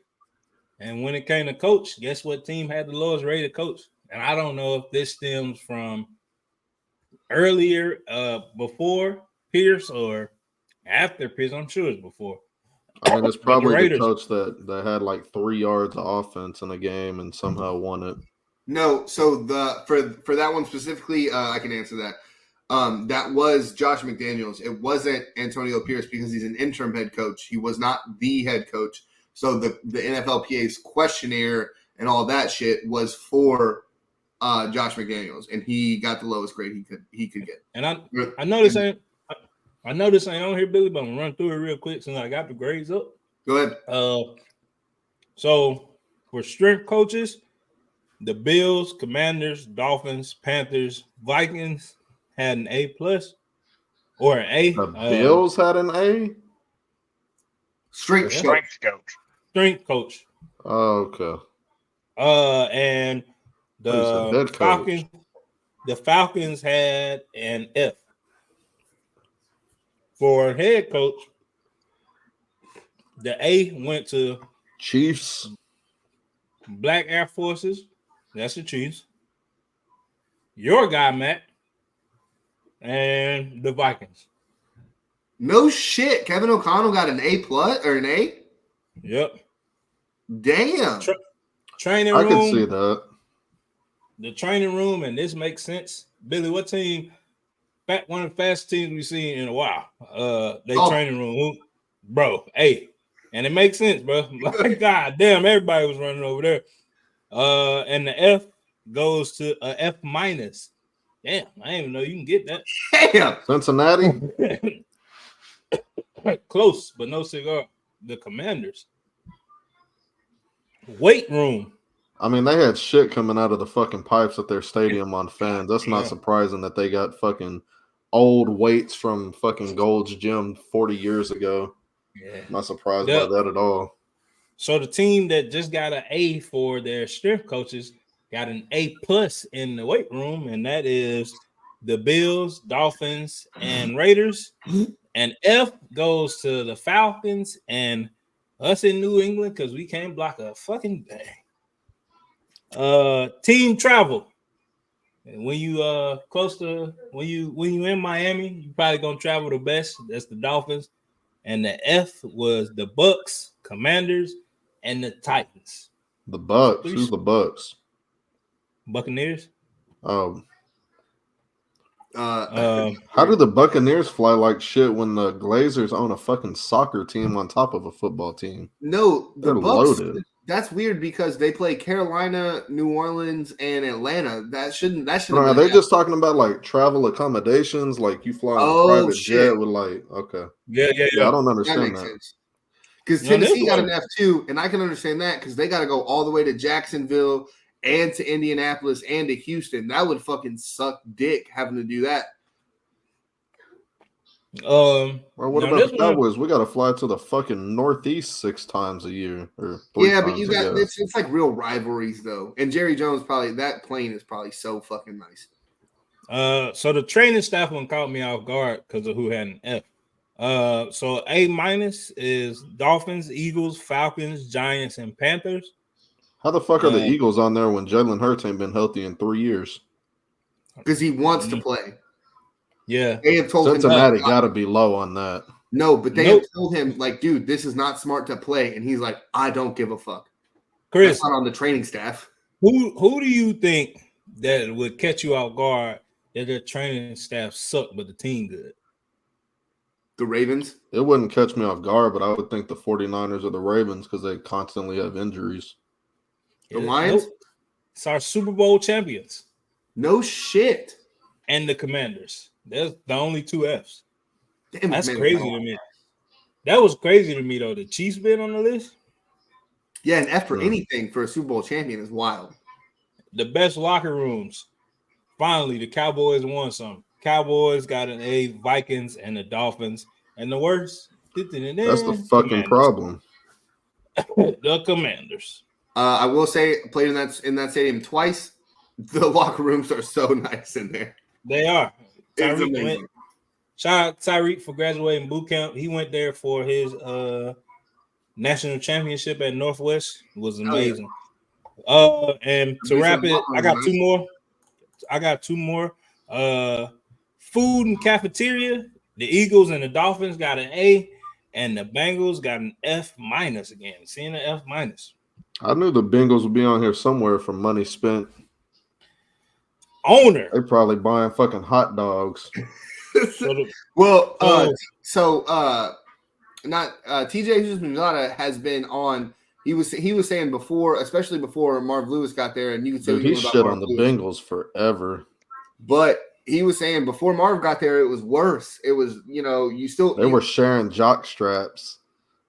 and when it came to coach, guess what team had the lowest rated coach? And I don't know if this stems from earlier, before Pierce or after Pierce. I'm sure it's before. I mean, it's probably the Raiders. coach that had like 3 yards of offense in a game and somehow won it. No, so for that one specifically, I can answer that. That was Josh McDaniels. It wasn't Antonio Pierce because he's an interim head coach. He was not the head coach. So the NFLPA's questionnaire and all that shit was for Josh McDaniels, and he got the lowest grade he could get. And I know this ain't on here, Billy, but I'm gonna run through it real quick since I got the grades up. Go ahead. So for strength coaches, the Bills, Commanders, Dolphins, Panthers, Vikings had an A plus or an A. The Bills had an A? Strength coach. Strength coach. Oh, okay. And the Falcons had an F. For head coach, the A went to Chiefs. Black Air Forces. That's the Chiefs. Your guy, Matt. And the Vikings. No shit. Kevin O'Connell got an A plus or an A? Yep. Damn. Training room. I can see that. The training room, and this makes sense. Billy, what team? One of the fastest teams we've seen in a while. Training room. Bro, hey. And it makes sense, bro. Like, God damn, everybody was running over there. And the F goes to a F minus. Damn, I didn't even know you can get that. Damn. Cincinnati? Close, but no cigar. The Commanders. Weight room. I mean, they had shit coming out of the fucking pipes at their stadium on fans. That's not surprising that they got fucking old weights from fucking Gold's Gym 40 years ago. Yeah. Not surprised by that at all. So the team that just got an A for their strength coaches got an A plus in the weight room, and that is the Bills, Dolphins, and Raiders. And F goes to the Falcons and us in New England because we can't block a fucking thing. Team travel. And when you close to when you in Miami, you probably gonna travel the best. That's the Dolphins. And the F was the Bucks, Commanders, and the Titans. The Bucks. Who's the Bucks? Buccaneers. How do the Buccaneers fly like shit when the Glazers own a fucking soccer team on top of a football team? No, they're Bucks, loaded. That's weird because they play Carolina, New Orleans, and Atlanta. That shouldn't. Are they just talking about like travel accommodations? Like you fly on a private jet with like Yeah. I don't understand that. Because Tennessee got an F2, and I can understand that because they got to go all the way to Jacksonville and to Indianapolis and to Houston. That would fucking suck dick having to do that. Or what about the Cowboys? We got to fly to the fucking Northeast 6 times a year, or 3 yeah, times, but you got it's like real rivalries though. And Jerry Jones that plane is probably so fucking nice. So the training staff one caught me off guard because of who had an F. So A minus is Dolphins, Eagles, Falcons, Giants, and Panthers. How the fuck are the Eagles on there when Jalen Hurts ain't been healthy in 3 years? Because he wants to play. Yeah. They have told Cincinnati got to be low on that. No, but they have told him, like, dude, this is not smart to play. And he's like, I don't give a fuck. Chris. That's not on the training staff. Who do you think that would catch you off guard that their training staff suck, but the team good? The Ravens? It wouldn't catch me off guard, but I would think the 49ers or the Ravens because they constantly have injuries. The Lions? Nope. It's our Super Bowl champions. No shit. And the Commanders. There's the only 2 Fs. Damn, that's crazy to me. That was crazy to me, though. The Chiefs been on the list? Yeah, an F for anything for a Super Bowl champion is wild. The best locker rooms. Finally, the Cowboys won some. Cowboys got an A, Vikings, and the Dolphins. And the worst, That's the fucking problem. The Commanders. I will say, I played in that stadium twice. The locker rooms are so nice in there. They are. It's amazing. Shout out Tyreek for graduating boot camp. He went there for his national championship at Northwest. It was amazing. And to wrap it, I got two more. Food and cafeteria. The Eagles and the Dolphins got an A, and the Bengals got an F- again. Seeing an F-. I knew the Bengals would be on here somewhere for money spent. Owner. They probably buying fucking hot dogs. TJ Hughes-Mazzotta has been on. He was saying before, especially before Marv Lewis got there, and you could say he shit on the Bengals forever. But he was saying before Marv got there, it was worse. It was, they were sharing jock straps.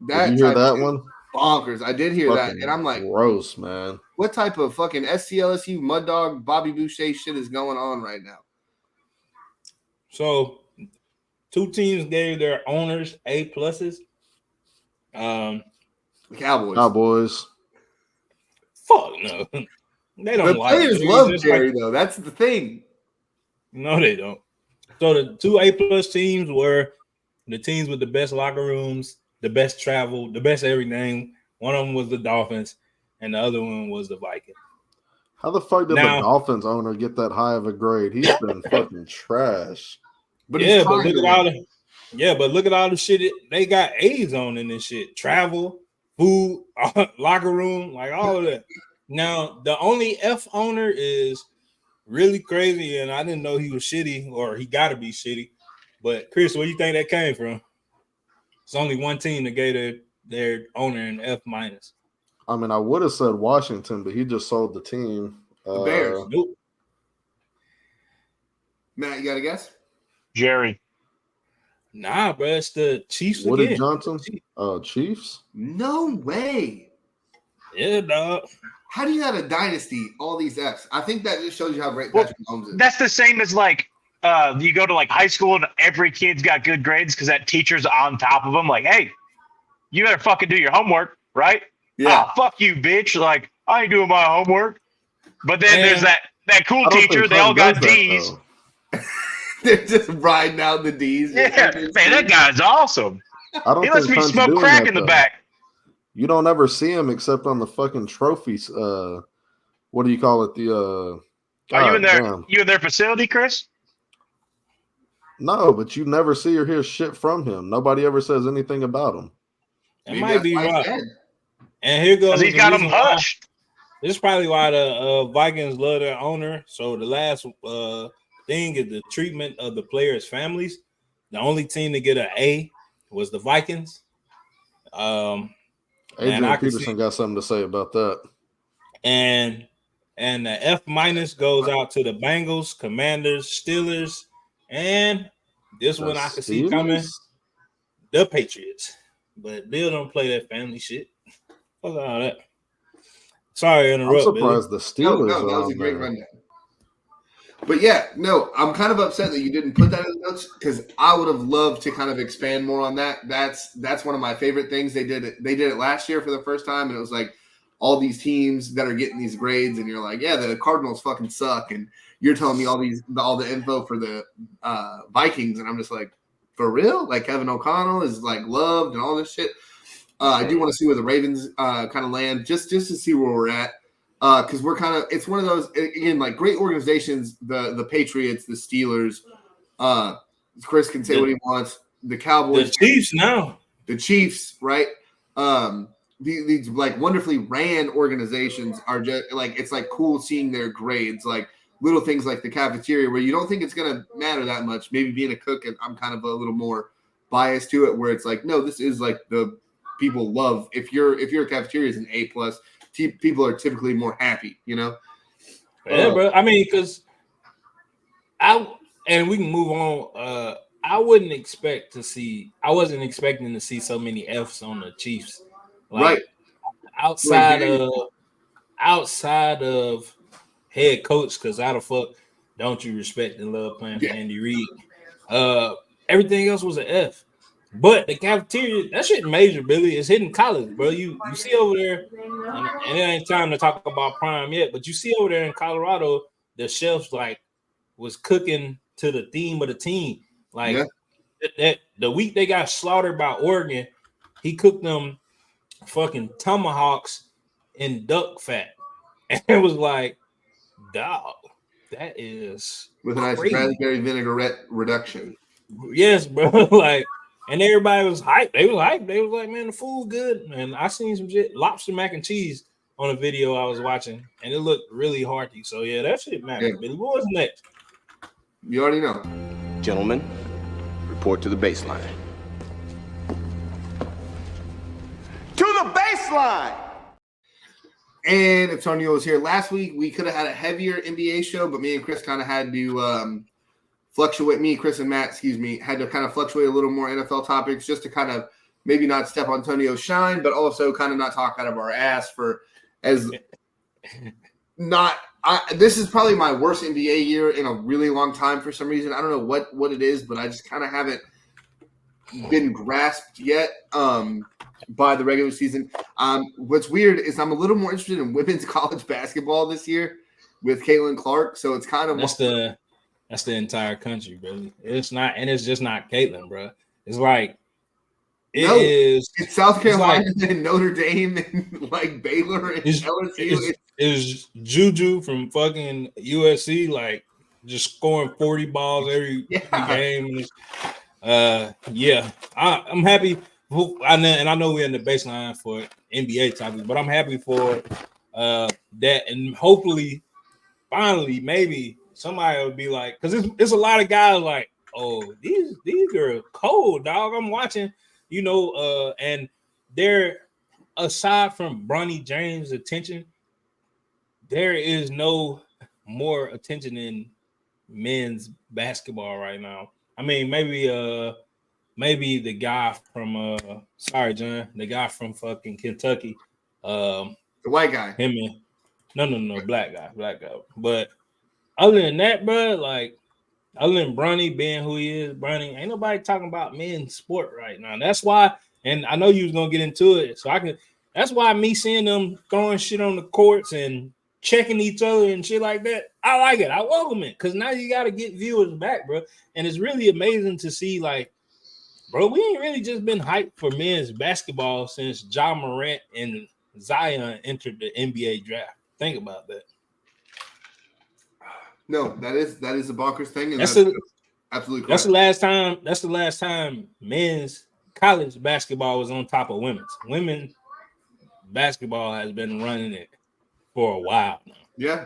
Did you hear that one? Bonkers. I did hear that, and I'm like, gross, man. What type of fucking SCLSU mud dog Bobby Boucher shit is going on right now? So, two teams gave their owners A+. The Cowboys. Fuck no. They don't the like players love Jerry, though. That's the thing. No, they don't. So the two A+ teams were the teams with the best locker rooms, the best travel, the best everything. One of them was the Dolphins, and the other one was the Vikings. How the fuck did the Dolphins owner get that high of a grade? He's been fucking trash. But look at all the shit they got A's on in this shit. Travel, food, locker room, like all of that. Now, the only F owner is really crazy, and I didn't know he was shitty, or he got to be shitty. But, Chris, where do you think that came from? It's only one team that gave their owner an F-. I mean, I would have said Washington, but he just sold the team. The Bears. Nope. Matt, you got a guess? Jerry. Nah, bro, it's the Chiefs Woody again. Johnson? Chiefs? No way. Yeah, dog. How do you have a dynasty, all these Fs? I think that just shows you how great Patrick Mahomes is. That's the same as like you go to like high school and every kid's got good grades because that teacher's on top of them. Like, hey, you better fucking do your homework, right? Yeah. Oh, fuck you, bitch. Like, I ain't doing my homework. But then there's that cool teacher. They all got D's. They're just riding out the D's. Yeah, man, that guy's awesome. He lets me smoke crack in the back. You don't ever see him except on the fucking trophies. What do you call it? Are you in there? You in their facility, Chris? No, but you never see or hear shit from him. Nobody ever says anything about him. It might be right. And here goes. He's got him hushed. This is probably why the Vikings love their owner. So the last thing is the treatment of the players' families. The only team to get an A was the Vikings. Adrian Peterson got something to say about that. And the F- goes out to the Bengals, Commanders, Steelers, and this one I can see coming, the Patriots. But Bill don't play that family shit. Fuck all that. Sorry to interrupt. I'm surprised the Steelers. No, that was a great rundown. But yeah, no, I'm kind of upset that you didn't put that in the notes because I would have loved to kind of expand more on that. That's one of my favorite things. They did it last year for the first time, and it was like all these teams that are getting these grades, and you're like, yeah, the Cardinals fucking suck, and you're telling me all the info for the Vikings, and I'm just like, for real? Like Kevin O'Connell is like loved and all this shit. I do want to see where the Ravens kind of land, just to see where we're at. Because we're kind of, it's one of those, again, like great organizations, the Patriots, the Steelers, Chris can say what he wants, the Cowboys, the Chiefs now, the Chiefs, right? These like wonderfully ran organizations are just like, it's like cool seeing their grades, like little things like the cafeteria where you don't think it's going to matter that much. Maybe being a cook, and I'm kind of a little more biased to it where it's like, no, this is like the people love. If your cafeteria is an A+, people are typically more happy, you know? Yeah, bro. I mean, because and we can move on. I wasn't expecting to see so many F's on the Chiefs. Like, right. Outside of head coach, because how the fuck don't you respect and love playing for Andy Reid? Everything else was an F. But the cafeteria, that shit major, Billy. It's hitting college, bro. You see over there, and it ain't time to talk about prime yet, but you see over there in Colorado, the chefs like was cooking to the theme of the team. Like that the week they got slaughtered by Oregon, he cooked them fucking tomahawks in duck fat. And it was like, dog, that is with a nice raspberry vinaigrette reduction. Yes, bro. Like, and everybody was hyped. They was hyped. They was like, man, the food good. And I seen some shit, lobster mac and cheese on a video I was watching, and it looked really hearty. So yeah, that shit matters. Billy, what was next? You already know. Gentlemen, report to the baseline. To the baseline! And Antonio was here last week. We could have had a heavier NBA show, but me and Chris kind of had to fluctuate. Me, Chris, and Matt, had to kind of fluctuate a little more NFL topics just to kind of maybe not step on Antonio's shine, but also kind of not talk out of our ass for as not. This is probably my worst NBA year in a really long time for some reason. I don't know what it is, but I just kind of haven't been grasped yet by the regular season. What's weird is I'm a little more interested in women's college basketball this year with Caitlin Clark. So it's kind of that's the entire country, really. It's not, and it's just not Caitlin, bro. It's like it's South Carolina and Notre Dame and like Baylor and LSU. Is Juju from fucking USC like just scoring 40 balls every game? I'm happy. And I know we're in the baseline for NBA topics, but I'm happy for that, and hopefully, finally, maybe somebody will be like, because it's a lot of guys like, oh, these are cold, dog. I'm watching, and they're, aside from Bronny James' attention, there is no more attention in men's basketball right now. I mean, maybe the guy from sorry, John, the guy from fucking Kentucky, the white guy, him and no, black guy. But other than that, bro, like other than Bronny being who he is, Bronny, ain't nobody talking about men's sport right now. That's why, and I know you was gonna get into it, so that's why me seeing them throwing shit on the courts and checking each other and shit like that, I like it. I welcome it, because now you got to get viewers back, bro. And it's really amazing to see, like, bro, we ain't really just been hyped for men's basketball since Ja Morant and Zion entered the NBA draft. Think about that. No, that is a bonkers thing, and that's absolutely correct. That's the last time men's college basketball was on top of women's. Women's basketball has been running it for a while now. Yeah.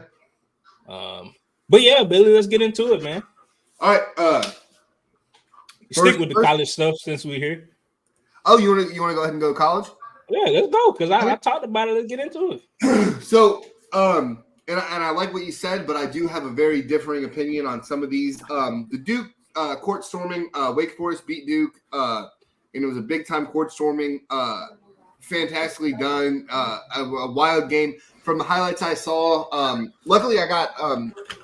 But yeah, Billy, let's get into it, man. All right. Stick with the college stuff since we're here. Oh, you want to go ahead and go to college? Yeah, let's go, because I talked about it. Let's get into it. So, and I like what you said, but I do have a very differing opinion on some of these. The Duke court storming, Wake Forest beat Duke, and it was a big time court storming. Fantastically done. A wild game. From the highlights I saw, luckily I got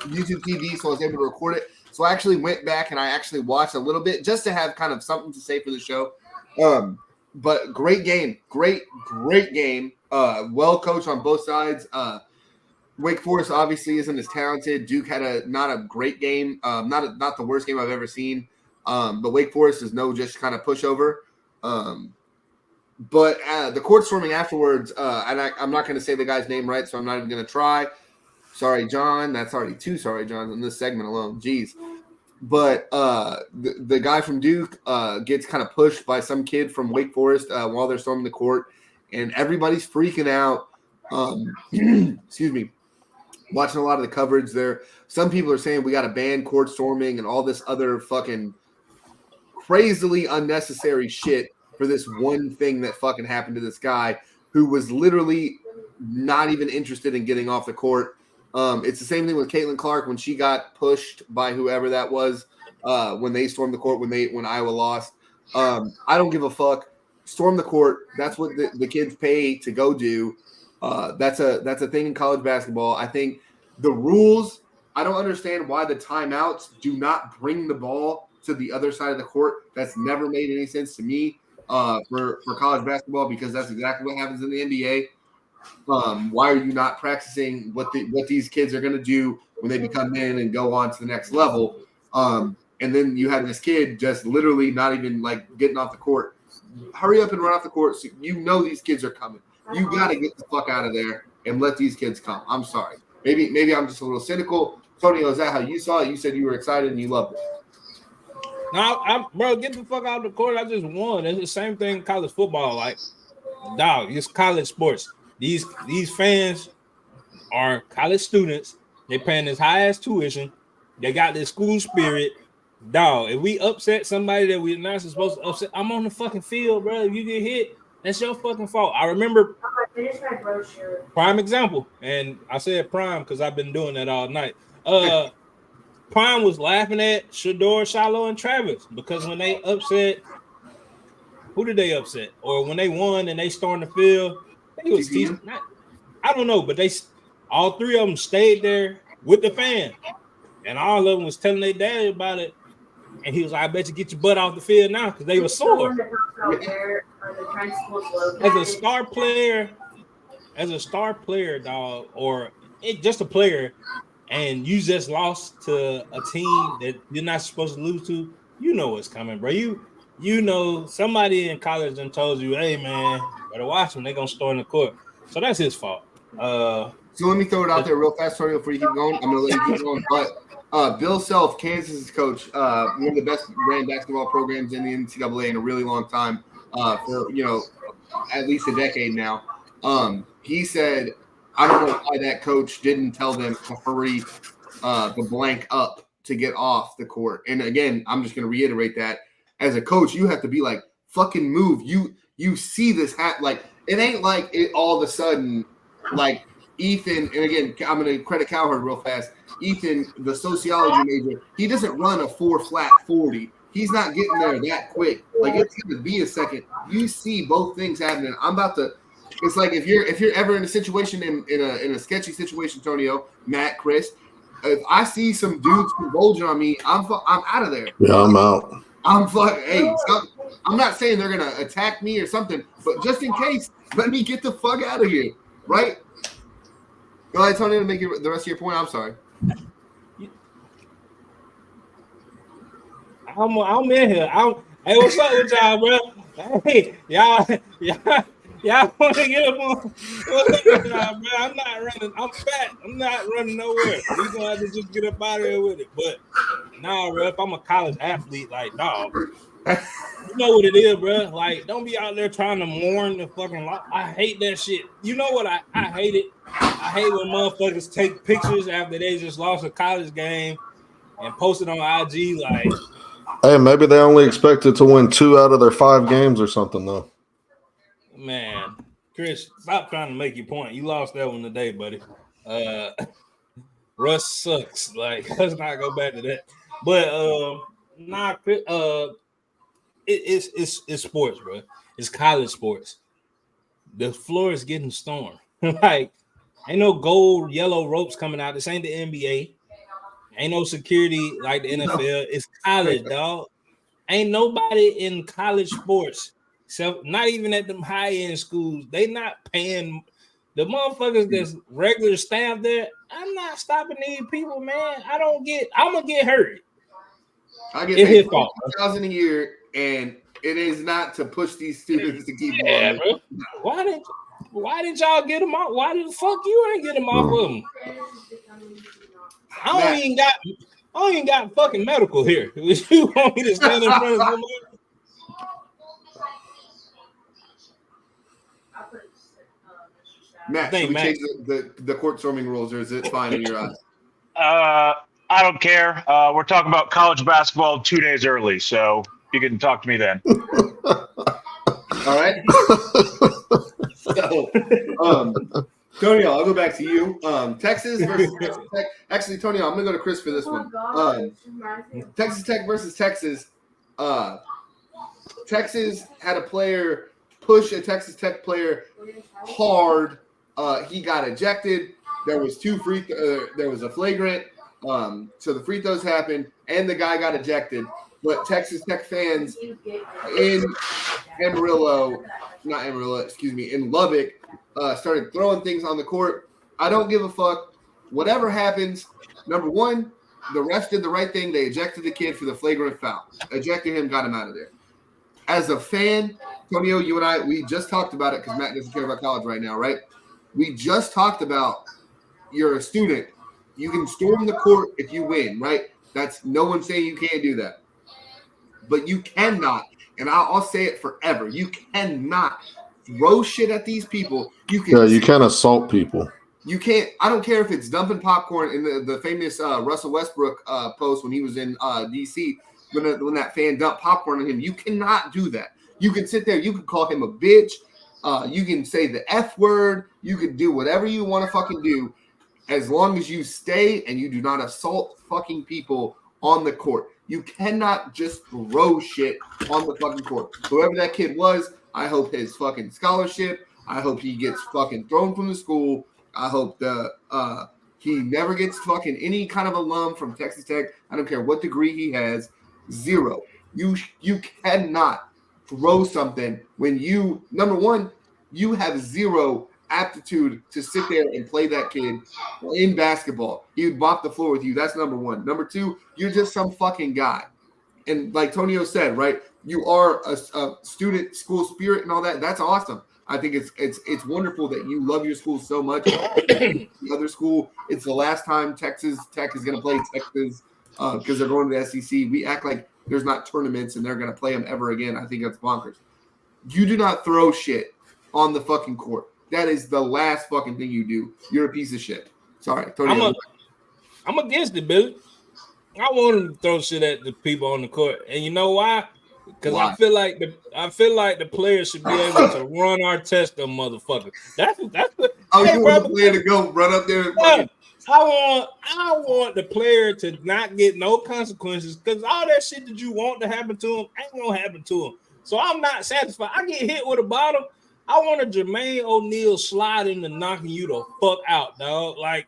YouTube TV, so I was able to record it. So I actually went back and I actually watched a little bit just to have kind of something to say for the show. But great game. Great game. Well coached on both sides. Wake Forest obviously isn't as talented. Duke had not a great game. Not the worst game I've ever seen. But Wake Forest is no just kind of pushover. But the court storming afterwards, and I'm not going to say the guy's name right, so I'm not even going to try. Sorry, John. That's already two sorry, Johns in this segment alone. Jeez. But the guy from Duke gets kind of pushed by some kid from Wake Forest while they're storming the court, and everybody's freaking out. Excuse me. Watching a lot of the coverage there. Some people are saying we got to ban court storming and all this other fucking crazily unnecessary shit for this one thing that fucking happened to this guy who was literally not even interested in getting off the court. It's the same thing with Caitlin Clark when she got pushed by whoever that was when they stormed the court when Iowa lost. I don't give a fuck. Storm the court. That's what the kids pay to go do. That's a thing in college basketball. I think the rules, I don't understand why the timeouts do not bring the ball to the other side of the court. That's never made any sense to me for college basketball, because that's exactly what happens in the NBA. Why are you not practicing what these kids are going to do when they become men and go on to the next level? And then you have this kid just literally not even like getting off the court. Hurry up and run off the court. So you know these kids are coming. You got to get the fuck out of there and let these kids come. I'm sorry. Maybe I'm just a little cynical. Antonio, is that how you saw it? You said you were excited and you loved it. No, bro, get the fuck out of the court. I just won. It's the same thing in college football. Like, dog, it's college sports. These fans are college students. They paying this high ass tuition. They got this school spirit. Dog, if we upset somebody that we're not supposed to upset, I'm on the fucking field, bro. If you get hit, that's your fucking fault. I remember prime example, and I said prime because I've been doing that all night. Prime was laughing at Shador, Shiloh, and Travis because when they upset, who did they upset? Or when they won and they stormed the field, I think it was teaching. I don't know, but all three of them stayed there with the fan, and all of them was telling their dad about it. And he was like, I bet you get your butt off the field now because they were sore. As a star player, dog, or just a player, and you just lost to a team that you're not supposed to lose to, you know what's coming, bro. You know somebody in college done told you, hey, man, better watch them. They're going to storm the court. So that's his fault. So let me throw it out there real fast, Tony, before you keep going. I'm going to let you keep going, but Bill Self, Kansas' coach, one of the best ran basketball programs in the NCAA in a really long time, for at least a decade now. He said, I don't know why that coach didn't tell them to hurry the blank up to get off the court. And again, I'm just going to reiterate that as a coach, you have to be like, fucking move. You see this like it ain't like it all of a sudden like Ethan, and again, I'm going to credit Cowherd real fast. Ethan, the sociology major, he doesn't run a 4-flat 40. He's not getting there that quick. Like, it's going to be a second. You see both things happening. It's like if you're ever in a situation in a sketchy situation, Antonio, Matt, Chris, if I see some dudes convulging on me, I'm out of there. Yeah, I'm out. I'm not saying they're going to attack me or something, but just in case, let me get the fuck out of here, right? Go ahead, Tony, to make the rest of your point. I'm sorry. I'm in here. Hey, what's up with y'all, bro? Hey, y'all want to get up on? What's up with y'all, bro? I'm not running. I'm fat. I'm not running nowhere. We gonna have to just get up out of here with it. But nah, bro. If I'm a college athlete, like, dog, you know what it is, bro. Like, don't be out there trying to mourn the fucking life. I hate that shit. You know what? I hate it. I hate when motherfuckers take pictures after they just lost a college game and post it on IG. Like, hey, maybe they only expected to win 2 out of their 5 games or something, though. man, Chris, stop trying to make your point. You lost that one today, buddy. Russ sucks. Like, let's not go back to that. But Chris, it's sports, bro. It's college sports. The floor is getting stormed. Like, ain't no gold, yellow ropes coming out. This ain't the NBA. Ain't no security like the NFL. It's college, dog. Ain't nobody in college sports, so not even at them high-end schools. They not paying the motherfuckers that's regular staff there. I'm not stopping these people, man. I'm gonna get hurt. I get paid $1,000 a year, and it is not to push these students to keep going. Bro. Why did y'all get them off? Why the fuck you ain't get them off of them? I don't even got fucking medical here. You want me to stand in front of them? Matt, should we change the court storming rules, or is it fine in your eyes? I don't care. We're talking about college basketball 2 days early, so you can talk to me then. All right. So, Tonio, I'll go back to you. Texas versus Texas Tech. Actually, Tonio, I'm going to go to Chris for this one. Texas Tech versus Texas. Texas had a player push a Texas Tech player hard. He got ejected. There was there was a flagrant. So the free throws happened, and the guy got ejected. but Texas Tech fans in in Lubbock started throwing things on the court. I don't give a fuck. Whatever happens, number one, the refs did the right thing. They ejected the kid for the flagrant foul. Ejected him, got him out of there. As a fan, Tonio, you and I, we just talked about it because Matt doesn't care about college right now, right? We just talked about you're a student. You can storm the court if you win, right? That's no one saying you can't do that. But you cannot, and I'll say it forever, you cannot throw shit at these people. You can't assault people. You can't. I don't care if it's dumping popcorn in the famous Russell Westbrook post when he was in DC when that fan dumped popcorn on him. You cannot do that. You can sit there. You can call him a bitch. You can say the F word. You can do whatever you want to fucking do as long as you stay and you do not assault fucking people on the court. You cannot just throw shit on the fucking court. Whoever that kid was, I hope his fucking scholarship. I hope he gets fucking thrown from the school. I hope he never gets fucking any kind of alum from Texas Tech. I don't care what degree he has. Zero. You cannot throw something when you, number one, you have zero aptitude to sit there and play that kid in basketball. He would mop the floor with you. That's number one. Number two, you're just some fucking guy. And like Tonio said, right, you are a student, school spirit and all that. That's awesome. I think it's wonderful that you love your school so much. The other school, it's the last time Texas Tech is going to play Texas because they're going to the SEC. We act like there's not tournaments and they're going to play them ever again. I think that's bonkers. You do not throw shit on the fucking court. That is the last fucking thing you do. You're a piece of shit. Sorry, Tony. I'm against it, Billy. I want him to throw shit at the people on the court, and you know why? Because I feel like the players should be able to run our test, them motherfuckers. That's what. Oh, hey, you want the player to go run up there? And I want the player to not get no consequences because all that shit that you want to happen to him ain't gonna happen to him. So I'm not satisfied. I get hit with a bottle. I want a Jermaine O'Neal slide into knocking you the fuck out, dog. Like,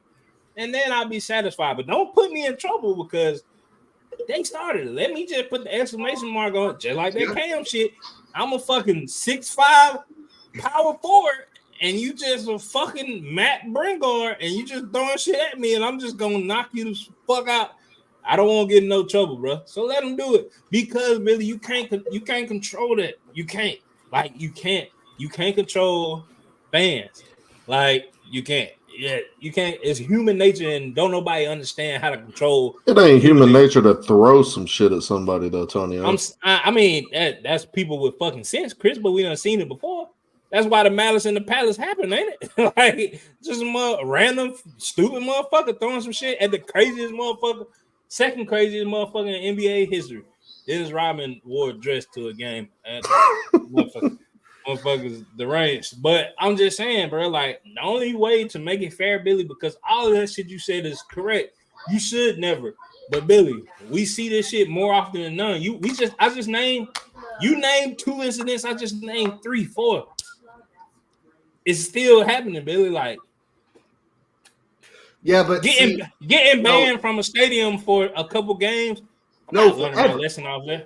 and then I'll be satisfied. But don't put me in trouble because they started it. Let me just put the exclamation mark on it, just like that Cam shit. I'm a fucking 6'5" power forward, and you just a fucking Matt Bringard, and you just throwing shit at me, and I'm just gonna knock you the fuck out. I don't want to get in no trouble, bro. So let them do it because Billy, you can't control that. You can't. You can't control fans. Like, you can't. Yeah, you can't. It's human nature, and don't nobody understand how to control. It ain't human nature to throw some shit at somebody, though, Tony. I mean, that's people with fucking sense, Chris, but we done seen it before. That's why the Malice in the Palace happened, ain't it? Like, just a random, stupid motherfucker throwing some shit at the craziest motherfucker, second craziest motherfucker in NBA history. Dennis Rodman wore a dress to a game. Motherfuckers deranged. But I'm just saying, bro, like, the only way to make it fair, Billy, because all of that shit you said is correct. You should never. But Billy, we see this shit more often than none. You named 2 incidents. I just named 3, 4. It's still happening, Billy. Like, yeah, but getting banned from a stadium for a couple games. No, learning my lesson off there.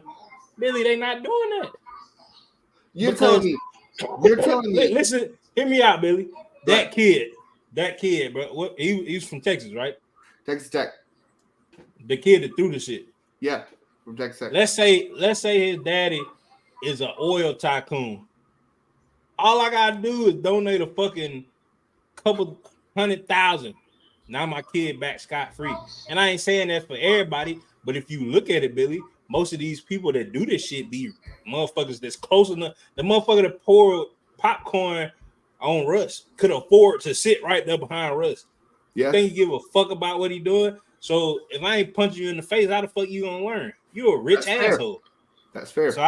Billy, they not doing that. You're telling me. Listen, hear me out, Billy. That kid, bro. He was from Texas, right? Texas Tech. The kid that threw the shit. Yeah, from Texas Tech. Let's say his daddy is an oil tycoon. All I gotta do is donate a fucking couple $100,000. Now my kid back scot-free. And I ain't saying that for everybody, but if you look at it, Billy, most of these people that do this shit be motherfuckers that's close enough. The motherfucker that poured popcorn on Russ could afford to sit right there behind Russ. Yeah. You think he give a fuck about what he doing? So if I ain't punching you in the face, how the fuck you gonna learn? You're a rich asshole. That's fair. So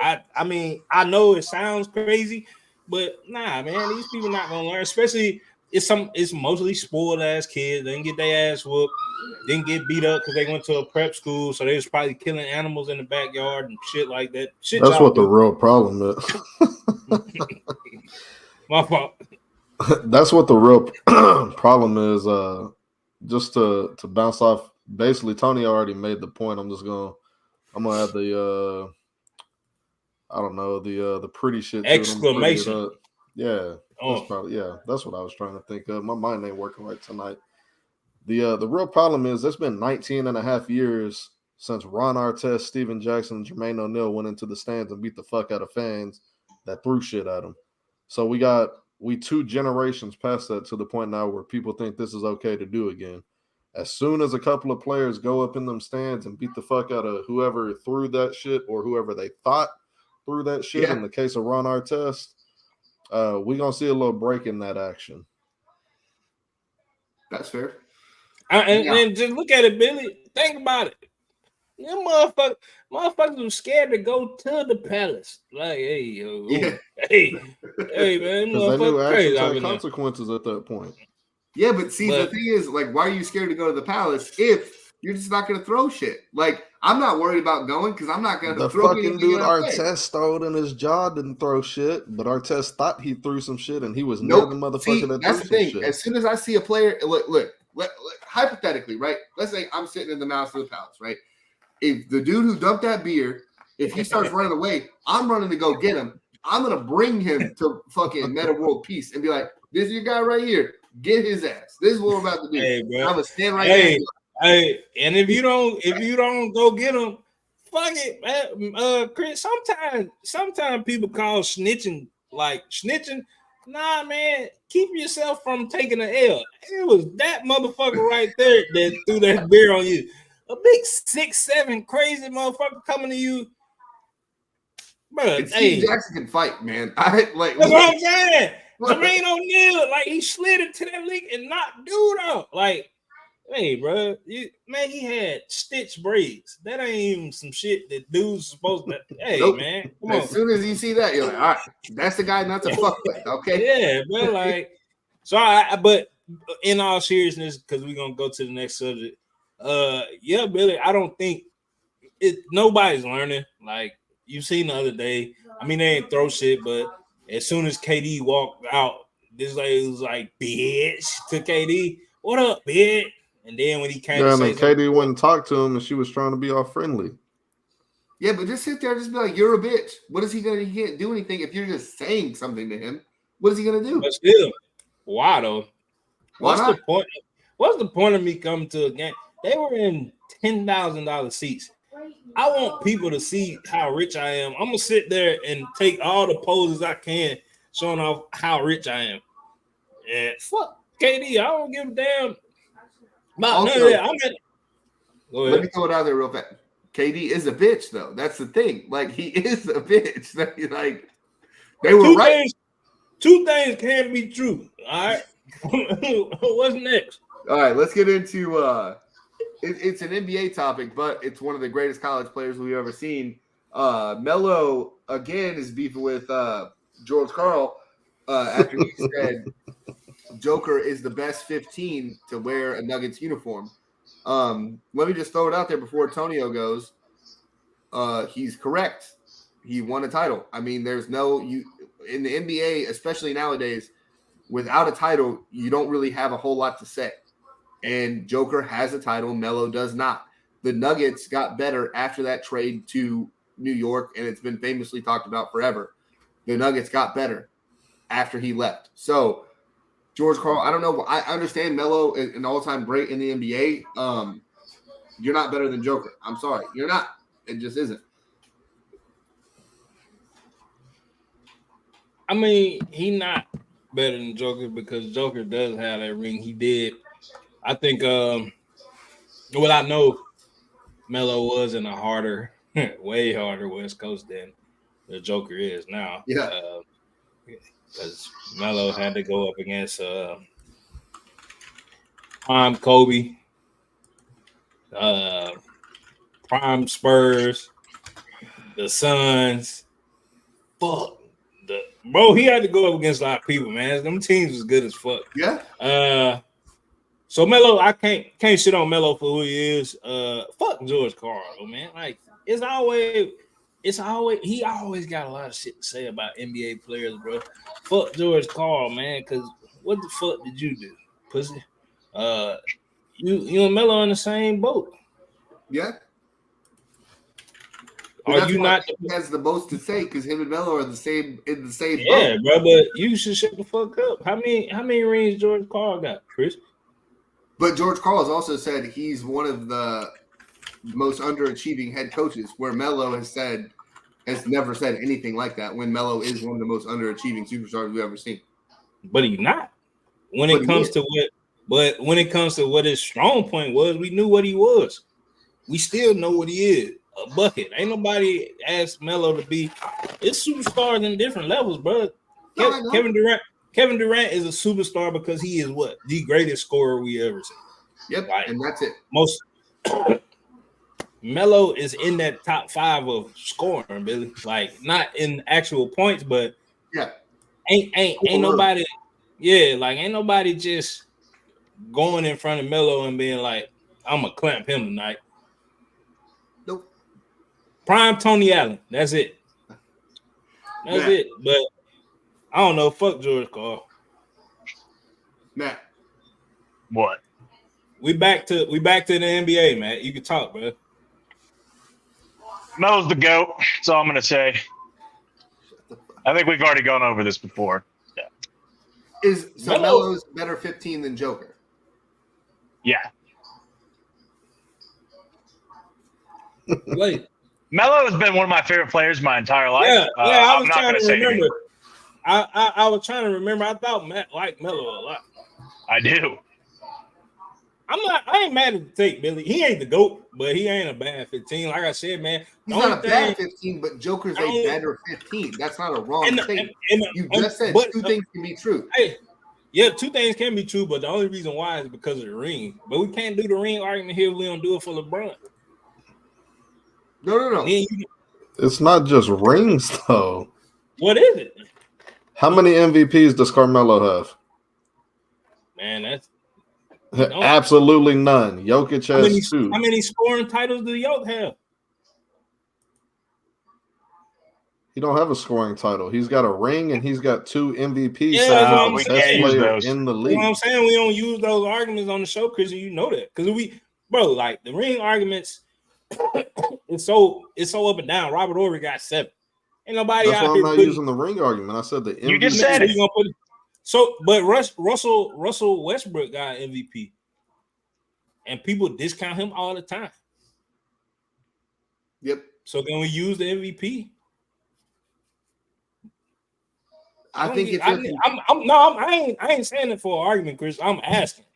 I mean, I know it sounds crazy, but nah, man, these people not gonna learn. Especially it's mostly spoiled ass kids. They didn't get their ass whooped, didn't get beat up because they went to a prep school, so they was probably killing animals in the backyard and shit like that. Shit, that's what the real problem is. My fault. That's what the real problem is. Just to bounce off, basically, Tony already made the point. I'm just gonna I'm gonna add the I don't know, the pretty shit to it. Exclamation. Up. Yeah, Oh. that's probably that's what I was trying to think of. My mind ain't working right tonight. The real problem is it's been 19 and a half years since Ron Artest, Steven Jackson, and Jermaine O'Neal went into the stands and beat the fuck out of fans that threw shit at them. So we 2 generations past that to the point now where people think this is okay to do again. As soon as a couple of players go up in them stands and beat the fuck out of whoever threw that shit or whoever they thought threw that shit, in the case of Ron Artest, we're going to see a little break in that action. That's fair. And just look at it, Billy. Think about it. Them motherfuckers were scared to go to the palace. Like, hey, hey, man, because they knew actions had consequences at that point. Yeah, but the thing is, like, why are you scared to go to the palace if you're just not going to throw shit? Like, I'm not worried about going because I'm not going to throw fucking dude Artest throwed in his jaw didn't throw shit, but Artest thought he threw some shit and he was near the motherfucker that that's threw the thing. Some shit. As soon as I see a player, look, hypothetically, right? Let's say I'm sitting in the mouse of the palace, right? If the dude who dumped that beer, if he starts running away, I'm running to go get him. I'm going to bring him to fucking Meta World Peace and be like, this is your guy right here. Get his ass. This is what we're about to do. Hey, bro. I'm gonna stand right there. Hey, and if you don't go get them, fuck it, man. Chris, sometimes people call snitching like snitching. Nah, man, keep yourself from taking an L. It was that motherfucker right there that threw that beer on you. A big 6'7" crazy motherfucker coming to you. Bro, Steve Jackson can fight, man. That's what I'm saying. Jermaine O'Neal, like, he slid into that league and knocked dude out. Like, hey, bro, he had stitch braids. That ain't even some shit that dude's supposed to. Hey, man, come on. As soon as you see that, you're like, all right, that's the guy not to fuck with. Okay. Yeah, bro. Like, so but in all seriousness, because we're gonna go to the next subject. Yeah, Billy, I don't think nobody's learning. Like, you seen the other day. I mean, they ain't throw shit, but as soon as KD walked out, this lady was like, bitch, to KD, what up, bitch? And then when he came to say KD went and talked to him and she was trying to be all friendly. Yeah, but just sit there and just be like, you're a bitch. What is he going to do? He can't do anything if you're just saying something to him. What is he going to do? But still, why though? Why not? The point? What's the point of me coming to a game? They were in $10,000 seats. I want people to see how rich I am. I'm gonna sit there and take all the poses I can, showing off how rich I am. And fuck KD, I don't give a damn about none of that. Let me throw it out there real fast. KD is a bitch, though. That's the thing. Like, he is a bitch. Like, they were right. Two things can't be true. All right. What's next? All right, let's get into it's an NBA topic, but it's one of the greatest college players we've ever seen. Melo again is beefing with George Karl after he said Joker is the best 15 to wear a Nuggets uniform. Let me just throw it out there before Antonio goes. He's correct. He won a title. I mean, there's in the NBA, especially nowadays, without a title, you don't really have a whole lot to say. And Joker has a title. Melo does not. The Nuggets got better after that trade to New York, and it's been famously talked about forever. The Nuggets got better after he left. So, George Karl, I don't know. I understand Melo is an all-time great in the NBA. You're not better than Joker. I'm sorry. You're not. It just isn't. I mean, he's not better than Joker because Joker does have that ring. He did. I think what I know, Melo was in a harder, way harder West Coast than the Joker is now. Yeah. Because Melo had to go up against prime Kobe, prime Spurs, the Suns. Fuck. Bro, he had to go up against a lot of people, man. Them teams was good as fuck. Yeah. So Melo, I can't shit on Melo for who he is. Fuck George Karl, man. Like, he always got a lot of shit to say about NBA players, bro. Fuck George Karl, man, because what the fuck did you do, pussy? You and Melo in the same boat. Yeah. Are you not? He has the most to say because him and Melo are the same in the same Yeah, boat. bro. But you should shut the fuck up. How many rings George Karl got, Chris? But George Karl has also said he's one of the most underachieving head coaches, where Melo has never said anything like that. When Melo is one of the most underachieving superstars we've ever seen. But he's not. When it comes to what his strong point was, we knew what he was. We still know what he is. A bucket. Ain't nobody asked Melo to be. It's superstars in different levels, bro. Kevin Durant is a superstar because he is what? The greatest scorer we ever seen. Yep, like, and that's it. Melo is in that top 5 of scoring, Billy. Like, not in actual points, but yeah, ain't nobody. Yeah, like ain't nobody just going in front of Melo and being like, I'm gonna clamp him tonight. Nope. Prime Tony Allen. That's it. That's it. But I don't know. Fuck George Karl. Matt. What? We back to the NBA, man. You can talk, bro. Melo's the GOAT. That's all I'm gonna say. I think we've already gone over this before. Yeah. Melo's better 15 than Joker? Yeah. Wait. Melo has been one of my favorite players my entire life. Yeah, I was I'm not trying going to say remember. anything. I was trying to remember. I thought Matt liked Melo a lot. I do. I ain't mad at the take, Billy. He ain't the GOAT, but he ain't a bad 15. Like I said, man. He's not a bad 15, but Joker's a better 15. That's not a wrong thing. You just said two things can be true. Hey, yeah, 2 things can be true, but the only reason why is because of the ring. But we can't do the ring argument here. We don't do it for LeBron. No. It's not just rings, though. What is it? How many MVPs does Carmelo have? Man, that's absolutely none. Jokic has 2. How many scoring titles do Jokic have? He don't have a scoring title. He's got a ring and he's got 2 MVPs. Yeah, he's the best player in the league. You know what I'm saying? We don't use those arguments on the show, Chris, and you know that. Because like the ring arguments, it's so up and down. Robert Horry got 7. Ain't nobody That's out why here I'm not using the ring argument. I said the MVP. You just said it. But Russell Westbrook got MVP. And people discount him all the time. Yep. So can we use the MVP? I ain't saying it for an argument, Chris. I'm asking.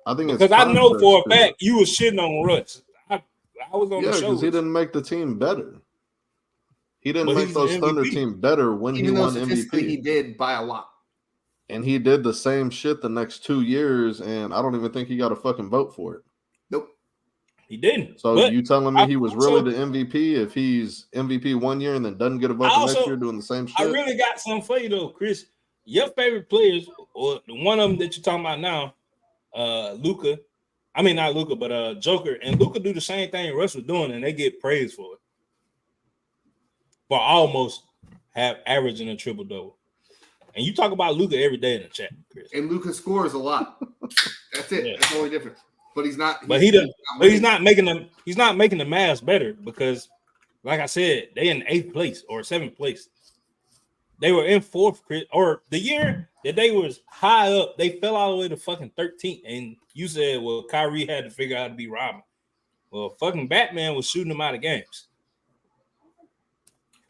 I think because I know for a fact you were shitting on Russ. I was on the show because he didn't make the team better. He didn't make those Thunder team better when he won MVP. He did by a lot. And he did the same shit the next 2 years, and I don't even think he got a fucking vote for it. Nope. He didn't. So you telling me he was really the MVP if he's MVP 1 year and then doesn't get a vote the next year doing the same shit? I really got something for you, though, Chris. Your favorite players, or one of them that you're talking about now, Luka. I mean, not Luka, but Joker. And Luka do the same thing Russ was doing, and they get praised for it. For almost averaging a triple-double. And you talk about Luka every day in the chat, Chris. And Luka scores a lot. That's it. Yeah. That's the only difference. But he's not. He's not making them. He's not making the Mavs better because, like I said, they in 8th place or 7th place. They were in 4th, Chris, or the year that they was high up, they fell all the way to fucking 13th. And you said, well, Kyrie had to figure out how to be Robin. Well, fucking Batman was shooting them out of games.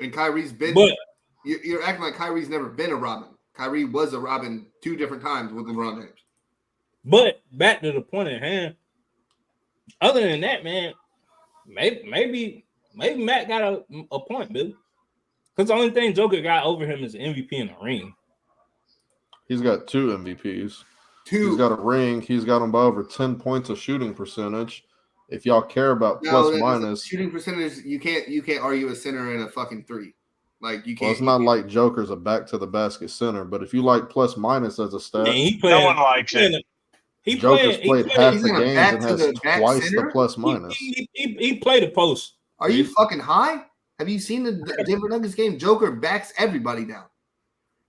And Kyrie's been. But you're acting like Kyrie's never been a Robin. Kyrie was a Robin 2 different times with LeBron James. But back to the point at hand. Other than that, man, maybe Matt got a point, Billy. Because the only thing Joker got over him is MVP in the ring. He's got 2 MVPs. He's got a ring. He's got him by over 10 points of shooting percentage. If y'all care about plus minus shooting percentage, you can't argue a center in a fucking 3. Like you can't. Well, it's not like Joker's a back to the basket center, but if you like plus minus as a stat, no one likes it. Joker's played half the games and has twice the plus minus. He played the post. Are you fucking high? Have you seen the Denver Nuggets game? Joker backs everybody down.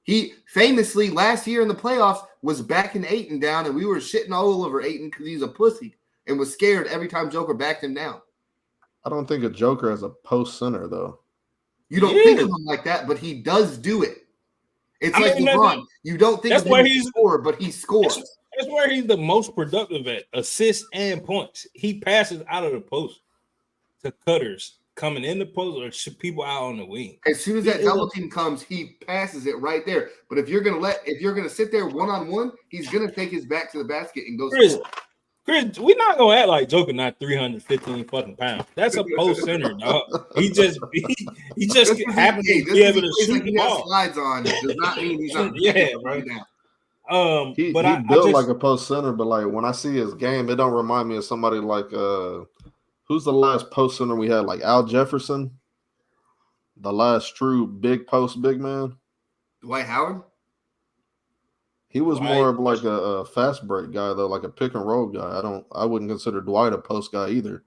He famously last year in the playoffs was backing Ayton down, and we were shitting all over Ayton because he's a pussy and was scared every time Joker backed him down. I don't think a Joker as a post center though. You don't think of him like that, but he does do it. It's like LeBron. You don't think of him as a scorer, but he scores. That's where he's the most productive at assists and points. He passes out of the post to cutters coming in the post or people out on the wing. As soon as that double team comes, he passes it right there. But if you're gonna sit there 1-on-1, he's gonna take his back to the basket and go score. Chris, we're not gonna act like Joker not 315 fucking pounds. That's a post center, dog. He just happens to be able to shoot the ball. Slides on does not mean he's not right now. He built like a post center, but like when I see his game, it don't remind me of somebody like who's the last post center we had? Like Al Jefferson, the last true big post big man. Dwight Howard. He was more of like a fast break guy though, like a pick and roll guy. I wouldn't consider Dwight a post guy either.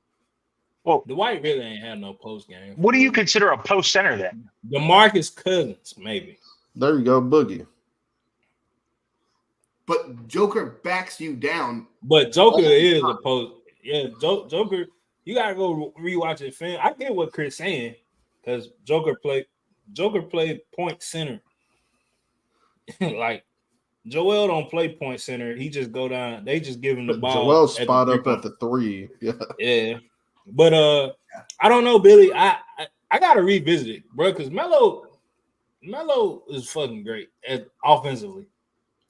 Well, Dwight really ain't had no post game. What do you consider a post center then? DeMarcus Cousins, maybe. There you go, Boogie. But Joker backs you down. But Joker is a post. Yeah, Joker. You gotta go rewatch it, film. I get what Chris saying because Joker played point center. Like Joel don't play point center. He just go down. They just give him the ball. Joel spot up at the 3. Yeah. Yeah. But I don't know, Billy. I gotta revisit it, bro, because Melo is fucking great offensively.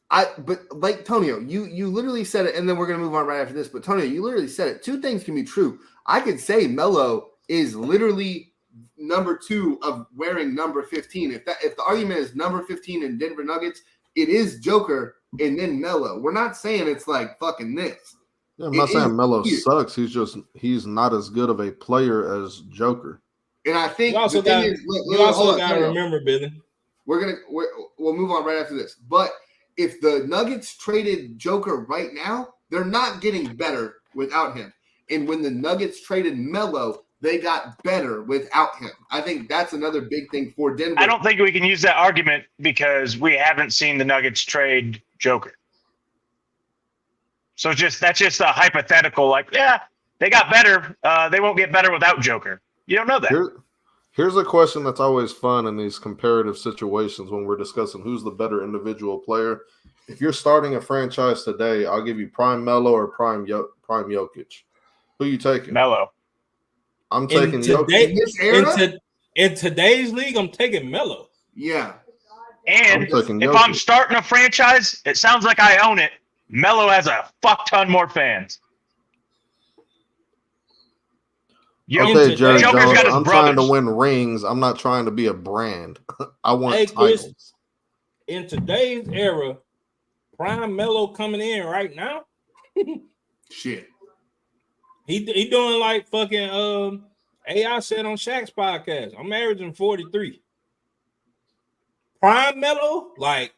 But like Tonio, you literally said it, and then we're gonna move on right after this. But Tonio, you literally said it. Two things can be true. I could say Melo is literally number 2 of wearing number 15. If the argument is number 15 in Denver Nuggets, it is Joker and then Melo. We're not saying it's like fucking this. Yeah, I'm not saying Melo sucks. He's not as good of a player as Joker. And I think you also got to remember, Billy. We'll move on right after this. But if the Nuggets traded Joker right now, they're not getting better without him. And when the Nuggets traded Melo, they got better without him. I think that's another big thing for Denver. I don't think we can use that argument because we haven't seen the Nuggets trade Joker. So that's just a hypothetical. Like, yeah, they got better. They won't get better without Joker. You don't know that. Here's a question that's always fun in these comparative situations when we're discussing who's the better individual player. If you're starting a franchise today, I'll give you prime Melo or prime Jokic. Who you taking? Melo. I'm taking Jokic. In today's league, I'm taking Melo. Yeah. And if I'm starting a franchise, it sounds like I own it. Melo has a fuck ton more fans. Okay, Jerry Jones, I'm trying to win rings. I'm not trying to be a brand. I want titles. Chris, in today's era, prime Melo coming in right now. Shit. He doing like fucking AI said on Shaq's podcast. I'm averaging 43. Prime Melo, like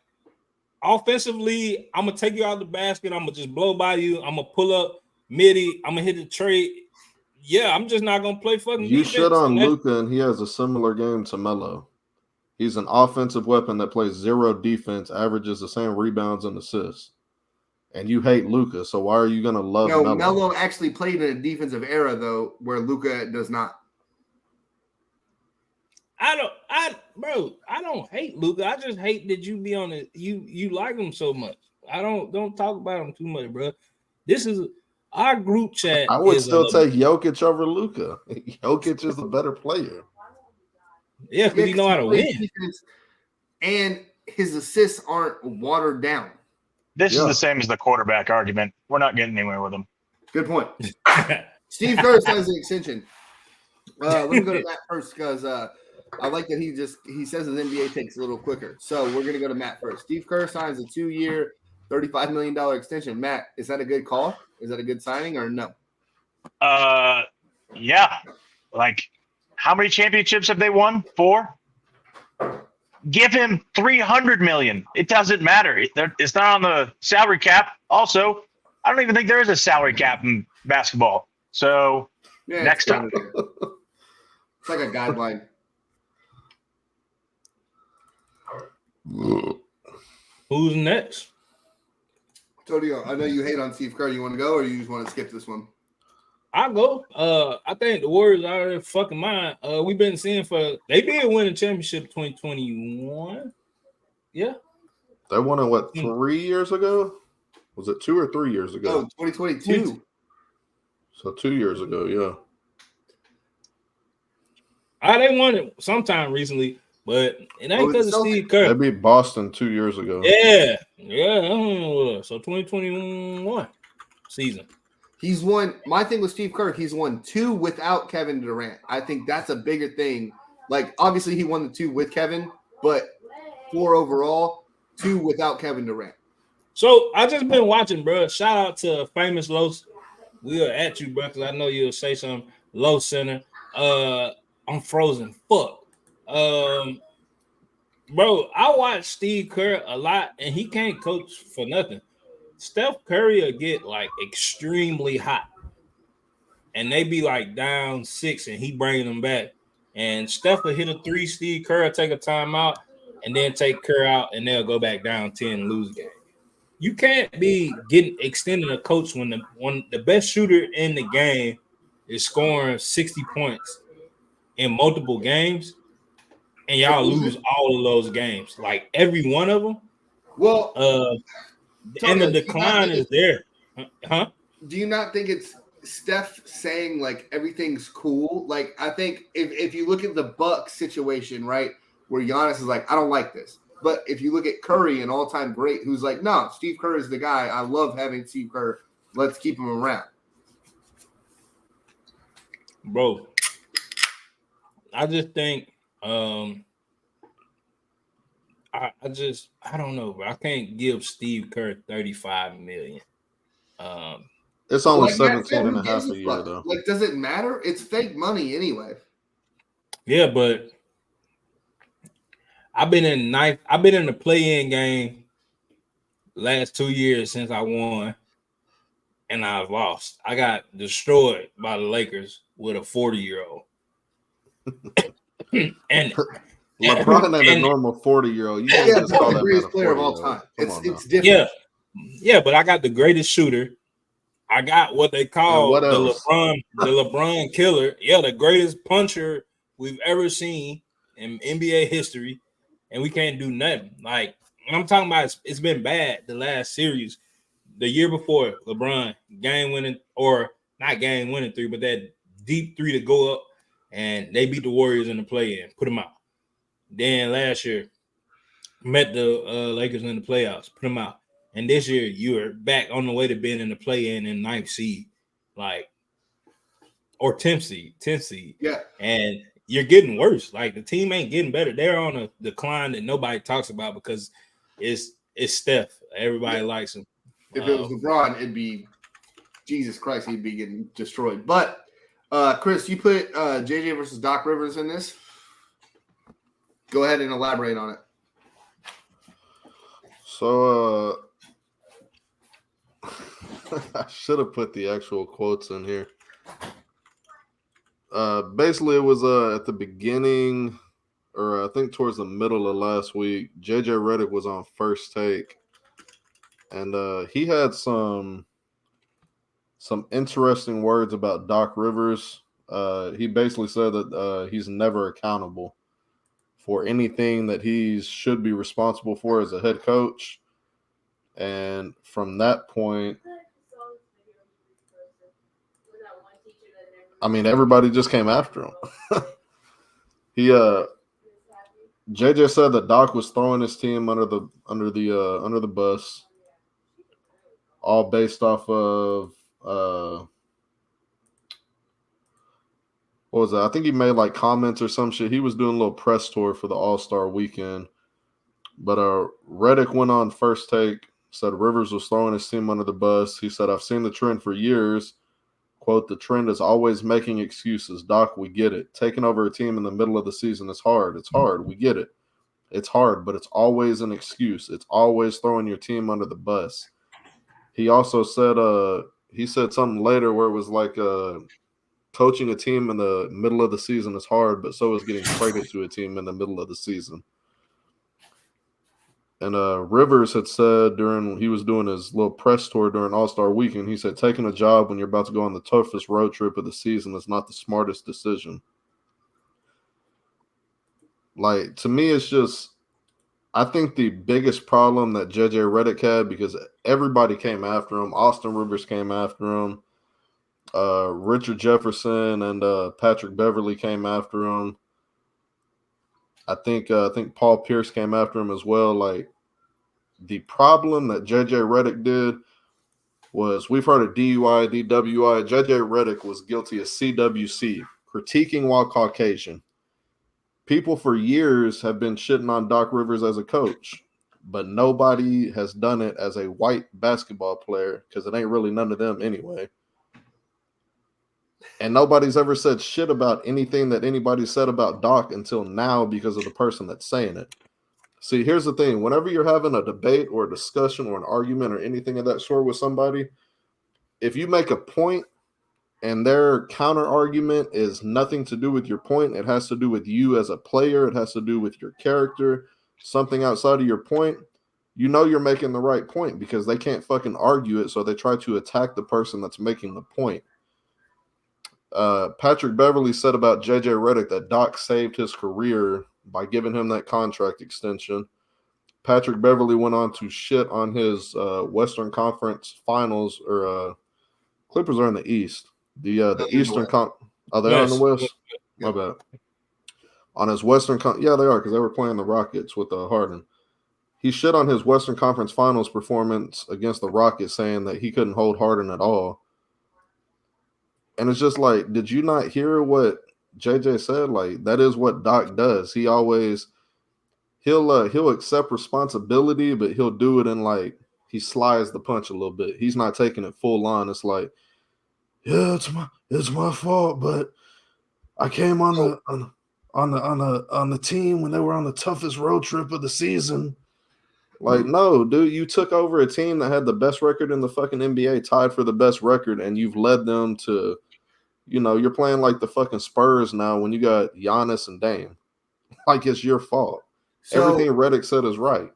offensively, I'm gonna take you out the basket. I'm gonna just blow by you. I'm gonna pull up midi. I'm gonna hit the trade. Yeah, I'm just not gonna play fucking. You shit on Luka, and he has a similar game to Melo. He's an offensive weapon that plays 0 defense, averages the same rebounds and assists. And you hate Luka, so why are you gonna love Melo? Melo actually played in a defensive era though, where Luka does not. I don't hate Luka. I just hate that you be on it. You like him so much. Don't talk about him too much, bro. This is our group chat. I would still take Jokic over Luka. Jokic is the better player. Yeah, because you know how to win. And his assists aren't watered down. This is the same as the quarterback argument. We're not getting anywhere with him. Good point. Steve Kerr signs an extension. Let me go to Matt first because I like that he says his NBA takes a little quicker. So we're going to go to Matt first. Steve Kerr signs a 2-year, $35 million extension. Matt, is that a good call? Is that a good signing or no? Yeah. Like, how many championships have they won? 4? Give him $300 million. It doesn't matter. It's not on the salary cap. Also, I don't even think there is a salary cap in basketball. So next time. It's like a guideline. Who's next? Todio, I know you hate on Steve Kerr. You want to go or you just want to skip this one? I go. I think the Warriors are in fucking mine. We've been seeing they did win a championship 2021. Yeah. They won it what 3 years ago? Was it 2 or 3 years ago? Oh, 2022. So 2 years ago, yeah. They won it sometime recently, but it ain't because of Steve Kerr. They beat Boston 2 years ago. Yeah. So 2021 season. He's won. My thing with Steve Kerr, he's won 2 without Kevin Durant. I think that's a bigger thing. Like, obviously, he won the 2 with Kevin, but 4 overall, 2 without Kevin Durant. So I just been watching, bro. Shout out to famous Los. We are at you, bro, because I know you'll say something. Low Center. I'm frozen. Fuck. Bro, I watch Steve Kerr a lot, and he can't coach for nothing. Steph Curry will get like extremely hot, and they be like down 6, and he bringing them back. And Steph will hit a 3, Steve Kerr will take a timeout, and then take Kerr out, and they'll go back down 10 and lose the game. You can't be extending a coach when the best shooter in the game is scoring 60 points in multiple games, and y'all lose all of those games, like every one of them. Well, and the decline is there, huh? Do you not think it's Steph saying like everything's cool? Like, I think if you look at the Bucks situation, right, where Giannis is like, I don't like this. But if you look at Curry, an all-time great, who's like, no, Steve Kerr is the guy. I love having Steve Kerr. Let's keep him around. Bro, I just think I don't know, bro. I can't give Steve Kerr $35 million. It's only like 17 and a half a year, though. Like, does it matter? It's fake money anyway. Yeah, but I've been in the play-in game last 2 years since I won, and I've lost. I got destroyed by the Lakers with a 40-year-old. and LeBron ain't a normal 40-year-old. You can't just call that greatest player of all time. It's different. Yeah, but I got the greatest shooter. I got what they call the LeBron killer. Yeah, the greatest puncher we've ever seen in NBA history, and we can't do nothing. Like, I'm talking about, it's been bad the last series. The year before, LeBron game-winning, or not game-winning 3, but that deep 3 to go up, and they beat the Warriors in the play-in, put them out. Then last year, met the Lakers in the playoffs, put them out. And this year, you are back on the way to being in the play-in in 9th seed, like, or 10th seed. Yeah. And you're getting worse. Like, the team ain't getting better. They're on a decline that nobody talks about because it's Steph. Everybody likes him. If it was LeBron, it'd be Jesus Christ. He'd be getting destroyed. But Chris, you put JJ versus Doc Rivers in this. Go ahead and elaborate on it. So I should have put the actual quotes in here. Basically, it was at the beginning, or I think towards the middle of last week. JJ Redick was on First Take, and he had some interesting words about Doc Rivers. He basically said that he's never accountable for anything that he should be responsible for as a head coach. And from that point, I mean, everybody just came after him. JJ said that Doc was throwing his team under the bus, all based off of what was that? I think he made like comments or some shit. He was doing a little press tour for the All-Star weekend. But Redick went on First Take, said Rivers was throwing his team under the bus. He said, I've seen the trend for years. Quote, the trend is always making excuses. Doc, we get it. Taking over a team in the middle of the season is hard. It's hard. We get it. It's hard, but it's always an excuse. It's always throwing your team under the bus. He also said he said something later where it was like coaching a team in the middle of the season is hard, but so is getting traded to a team in the middle of the season. And Rivers had said during he was doing his little press tour during All-Star Weekend, he said taking a job when you're about to go on the toughest road trip of the season is not the smartest decision. Like, to me, it's just, I think the biggest problem that JJ Redick had, because everybody came after him, Austin Rivers came after him, Richard Jefferson and Patrick Beverly came after him. I think Paul Pierce came after him as well. Like, the problem that JJ Redick did was, we've heard of DUI, DWI. JJ Redick was guilty of CWC, critiquing while Caucasian. People for years have been shitting on Doc Rivers as a coach, but nobody has done it as a white basketball player because it ain't really none of them anyway. And nobody's ever said shit about anything that anybody said about Doc until now because of the person that's saying it. See, here's the thing. Whenever you're having a debate or a discussion or an argument or anything of that sort with somebody, if you make a point and their counter argument is nothing to do with your point, it has to do with you as a player, it has to do with your character, something outside of your point, you know you're making the right point because they can't fucking argue it, so they try to attack the person that's making the point. Patrick Beverly said about JJ Redick that Doc saved his career by giving him that contract extension. Patrick Beverly went on to shit on his Western Conference Finals, or Clippers are in the East. The Eastern are they on the West? My bad. On his Western yeah, they are, because they were playing the Rockets with Harden. He shit on his Western Conference Finals performance against the Rockets, saying that he couldn't hold Harden at all. And it's just like, did you not hear what JJ said? Like, that is what Doc does. He always he'll accept responsibility, but he'll do it in, like, he slides the punch a little bit. He's not taking it full on. It's like, yeah, it's my fault, but I came on the team when they were on the toughest road trip of the season. Like, no, dude, you took over a team that had the best record in the fucking NBA, tied for the best record, and you've led them to, you know, you're playing like the fucking Spurs now when you got Giannis and Dame. Like, it's your fault. So, everything Redick said is right.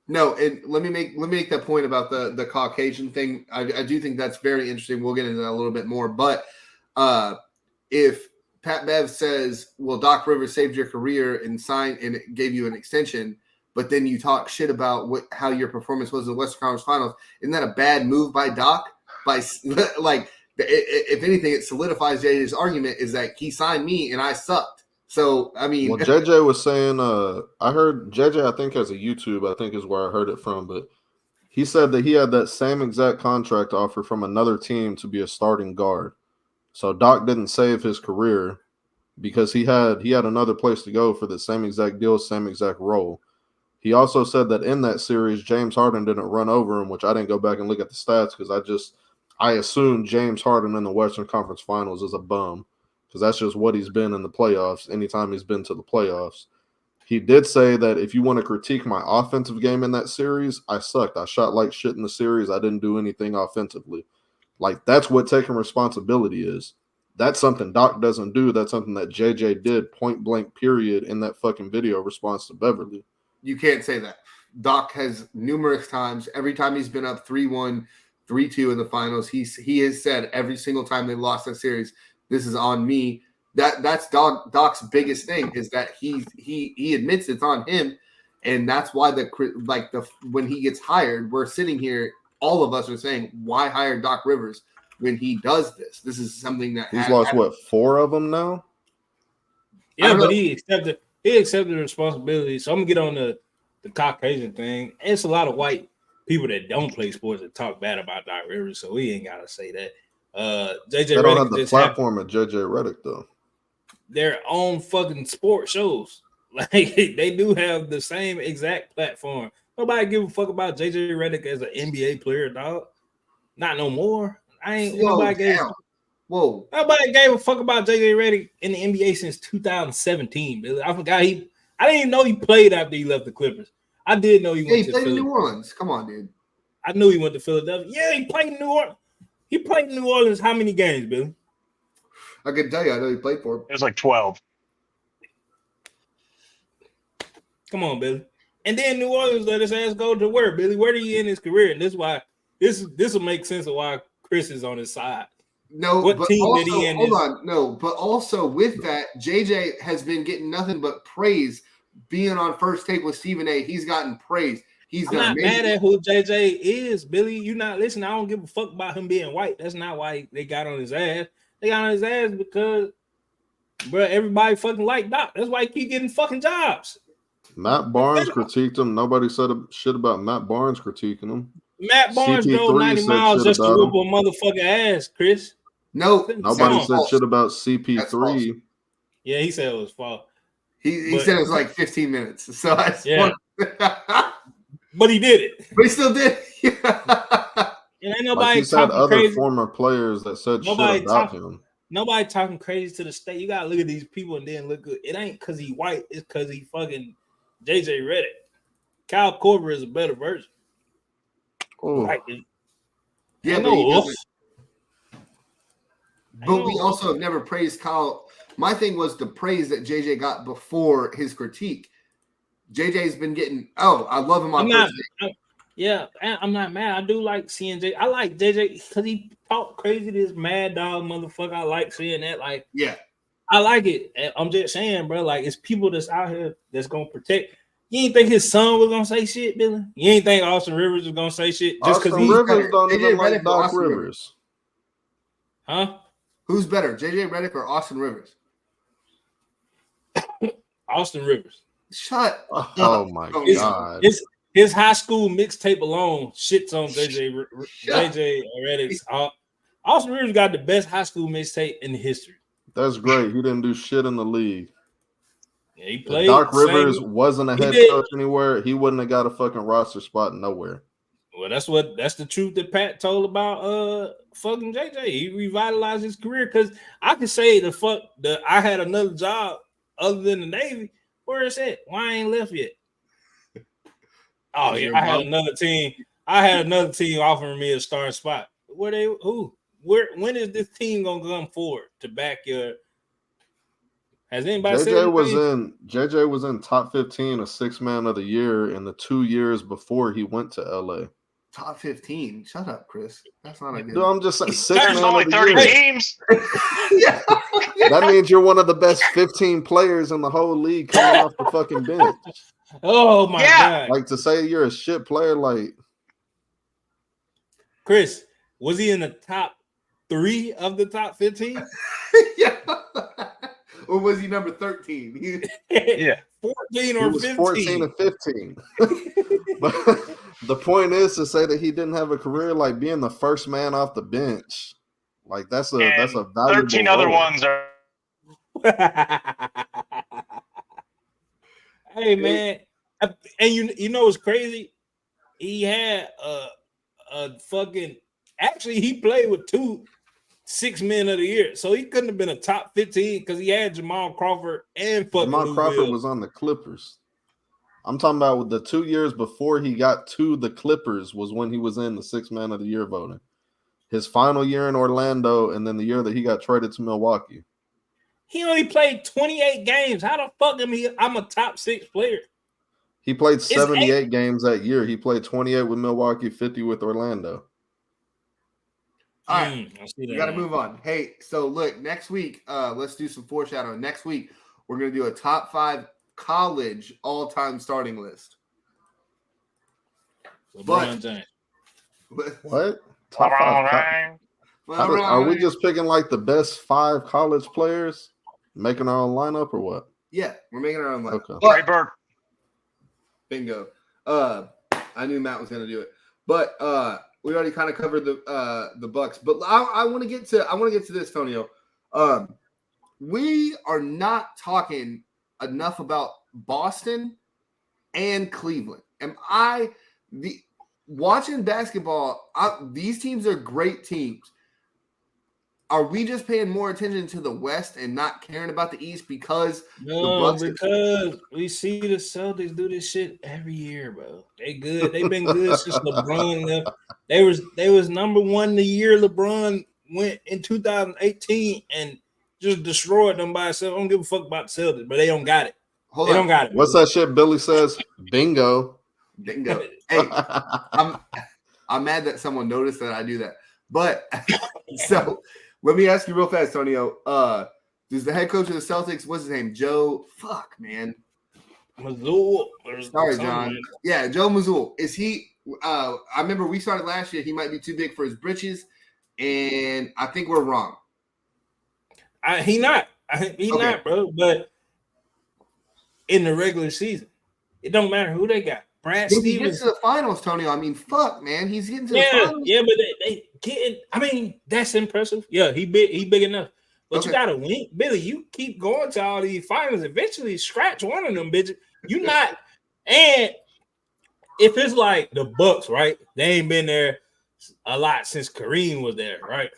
No, and let me make that point about the Caucasian thing. I do think that's very interesting. We'll get into that a little bit more. But if Pat Bev says, well, Doc Rivers saved your career and gave you an extension, but then you talk shit about how your performance was in the Western Conference Finals, isn't that a bad move by Doc? If anything, it solidifies JJ's argument is that he signed me and I sucked. So, I mean, well, JJ was saying, I heard JJ, I think, has a YouTube, I think is where I heard it from, but he said that he had that same exact contract offer from another team to be a starting guard. So Doc didn't save his career because he had another place to go for the same exact deal, same exact role. He also said that in that series, James Harden didn't run over him, which I didn't go back and look at the stats because I assumed James Harden in the Western Conference Finals is a bum. Because that's just what he's been in the playoffs, anytime he's been to the playoffs. He did say that if you want to critique my offensive game in that series, I sucked. I shot like shit in the series. I didn't do anything offensively. Like, that's what taking responsibility is. That's something Doc doesn't do. That's something that JJ did, point blank, period, in that fucking video response to Beverly. You can't say that. Doc has numerous times, every time he's been up 3-1, 3-2 in the finals, he has said every single time they lost that series, this is on me. That's Doc's biggest thing is that he admits it's on him, and that's why when he gets hired, we're sitting here, all of us are saying, why hire Doc Rivers when he does this? This is something that he's lost 4 of them now. Yeah, but he accepted the responsibility. So I'm gonna get on the Caucasian thing. It's a lot of white people that don't play sports that talk bad about Doc Rivers, so we ain't gotta say that. JJ they don't have the platform of JJ Redick though. Their own fucking sports shows, like they do have the same exact platform. Nobody give a fuck about JJ Redick as an NBA player, dog. Not no more. Nobody gave a fuck about JJ Redick in the NBA since 2017. Billy. I forgot I didn't even know he played after he left the Clippers. I did know he went to played in New Orleans. Come on, dude. I knew he went to Philadelphia. Yeah, he played in New Orleans. He played in New Orleans how many games, Billy? I can tell you. I know he played for him. It was like 12. Come on, Billy. And then New Orleans let his ass go to where, Billy? Where did he end his career? And this is why this will make sense of why Chris is on his side. No, what but team also, did he end? Hold on, no, but also with that, JJ has been getting nothing but praise. Being on First Take with Stephen A, he's gotten praise. I'm not mad at who JJ is, Billy. You not listening. I don't give a fuck about him being white. That's not why they got on his ass. They got on his ass because, bro, everybody fucking like Doc. That's why he keep getting fucking jobs. Matt Barnes critiqued him. Nobody said shit about Matt Barnes critiquing him. Matt Barnes drove 90 miles just to whoop a motherfucking ass, Chris. No, nobody said shit about CP3. Yeah, he said it was false. He said it was like 15 minutes. So I but he did it. But he still did. And ain't nobody he's had other crazy. Former players that said shit about him. Nobody talking crazy to the state. You gotta look at these people and then look good. It ain't because he white. It's because he fucking JJ Redick. Kyle Korver is a better version. Oh, Like, yeah, but we also have never praised Kyle. My thing was the praise that JJ got before his critique. JJ's been getting. Oh, I love him on First Take. Yeah, I'm not mad. I do like seeing JJ. I like JJ because he talk crazy to this mad dog motherfucker. I like seeing that. Like, yeah, I like it. I'm just saying, bro. Like, it's people that's out here that's gonna protect. You ain't think his son was gonna say shit, Billy? You ain't think Austin Rivers was gonna say shit just because Austin Rivers don't even like Doc Rivers. Huh? Who's better, JJ Redick or Austin Rivers? Austin Rivers. Shut up. Oh my god. His high school mixtape alone shits on JJ Redick's. Austin Rivers got the best high school mixtape in history. That's great. He didn't do shit in the league. Yeah, he played. If Doc Rivers wasn't a head coach anywhere, he wouldn't have got a fucking roster spot nowhere. Well, that's the truth that Pat told about fucking JJ. He revitalized his career because I can say I had another job other than the Navy. Where is it? Why I ain't left yet? Oh yeah, I had another team. I had another team offering me a starting spot. When is this team gonna come forward to back your? Has anybody said JJ was in top 15 of 6 man of the year in the 2 years before he went to LA. Top 15. Shut up, Chris. That's not a good. No, I'm just saying 6 There's man only of the 30 year. teams. Yeah. That means you're one of the best 15 players in the whole league coming off the fucking bench. Oh my god! Like to say you're a shit player, like Chris, was he in the top 3 of the top 15? Yeah. Or was he number 13? Yeah. 14 or 15. 14 and 15. But the point is to say that he didn't have a career like being the first man off the bench. Like that's a valuable 13 other role. ones are. Hey man, and you know what's crazy? He had a fucking. Actually, he played with 2 6 men of the year, so he couldn't have been a top 15 because he had Jamal Crawford and fucking Jamal Crawford was on the Clippers. I'm talking about the 2 years before he got to the Clippers was when he was in the 6 man of the year voting. His final year in Orlando, and then the year that he got traded to Milwaukee. He only played 28 games. How the fuck I'm a top 6 player? He played 78 games that year. He played 28 with Milwaukee, 50 with Orlando. All right, we got to move on. Hey, so look, next week, let's do some foreshadowing. Next week, we're going to do a top 5 college all-time starting list. LeBron James. What? Top 5? Are we just picking like the best 5 college players, making our own lineup, or what? Yeah, we're making our own lineup. Okay. Trey Burke. Bingo. I knew Matt was going to do it, but we already kind of covered the Bucks. But I want to get to this, Tonio. We are not talking enough about Boston and Cleveland. Watching basketball, these teams are great teams. Are we just paying more attention to the West and not caring about the East because because we see the Celtics do this shit every year, bro. They good. They've been good since LeBron left. They was number 1 the year LeBron went in 2018 and just destroyed them by itself. I don't give a fuck about the Celtics, but they don't got it. Hold They on. don't got it. What's that shit Billy says? Bingo. Bingo. Hey, I'm mad that someone noticed that I do that. But so let me ask you real fast, Tonio. Does the head coach of the Celtics, what's his name? Joe. Fuck, man. Mazul. Sorry, John. Yeah, Joe Mazul. Is he? I remember we started last year. He might be too big for his britches, and I think we're wrong. He not. Not, bro. But in the regular season, it don't matter who they got. Brad If he Stevens gets to the finals, Tonio. I mean, fuck, man. He's getting to the finals. Yeah, but they getting. I mean, that's impressive. Yeah, he big enough. But you gotta win, Billy. You keep going to all these finals. Eventually, scratch one of them, bitches. You not. And if it's like the Bucks, right? They ain't been there a lot since Kareem was there, right?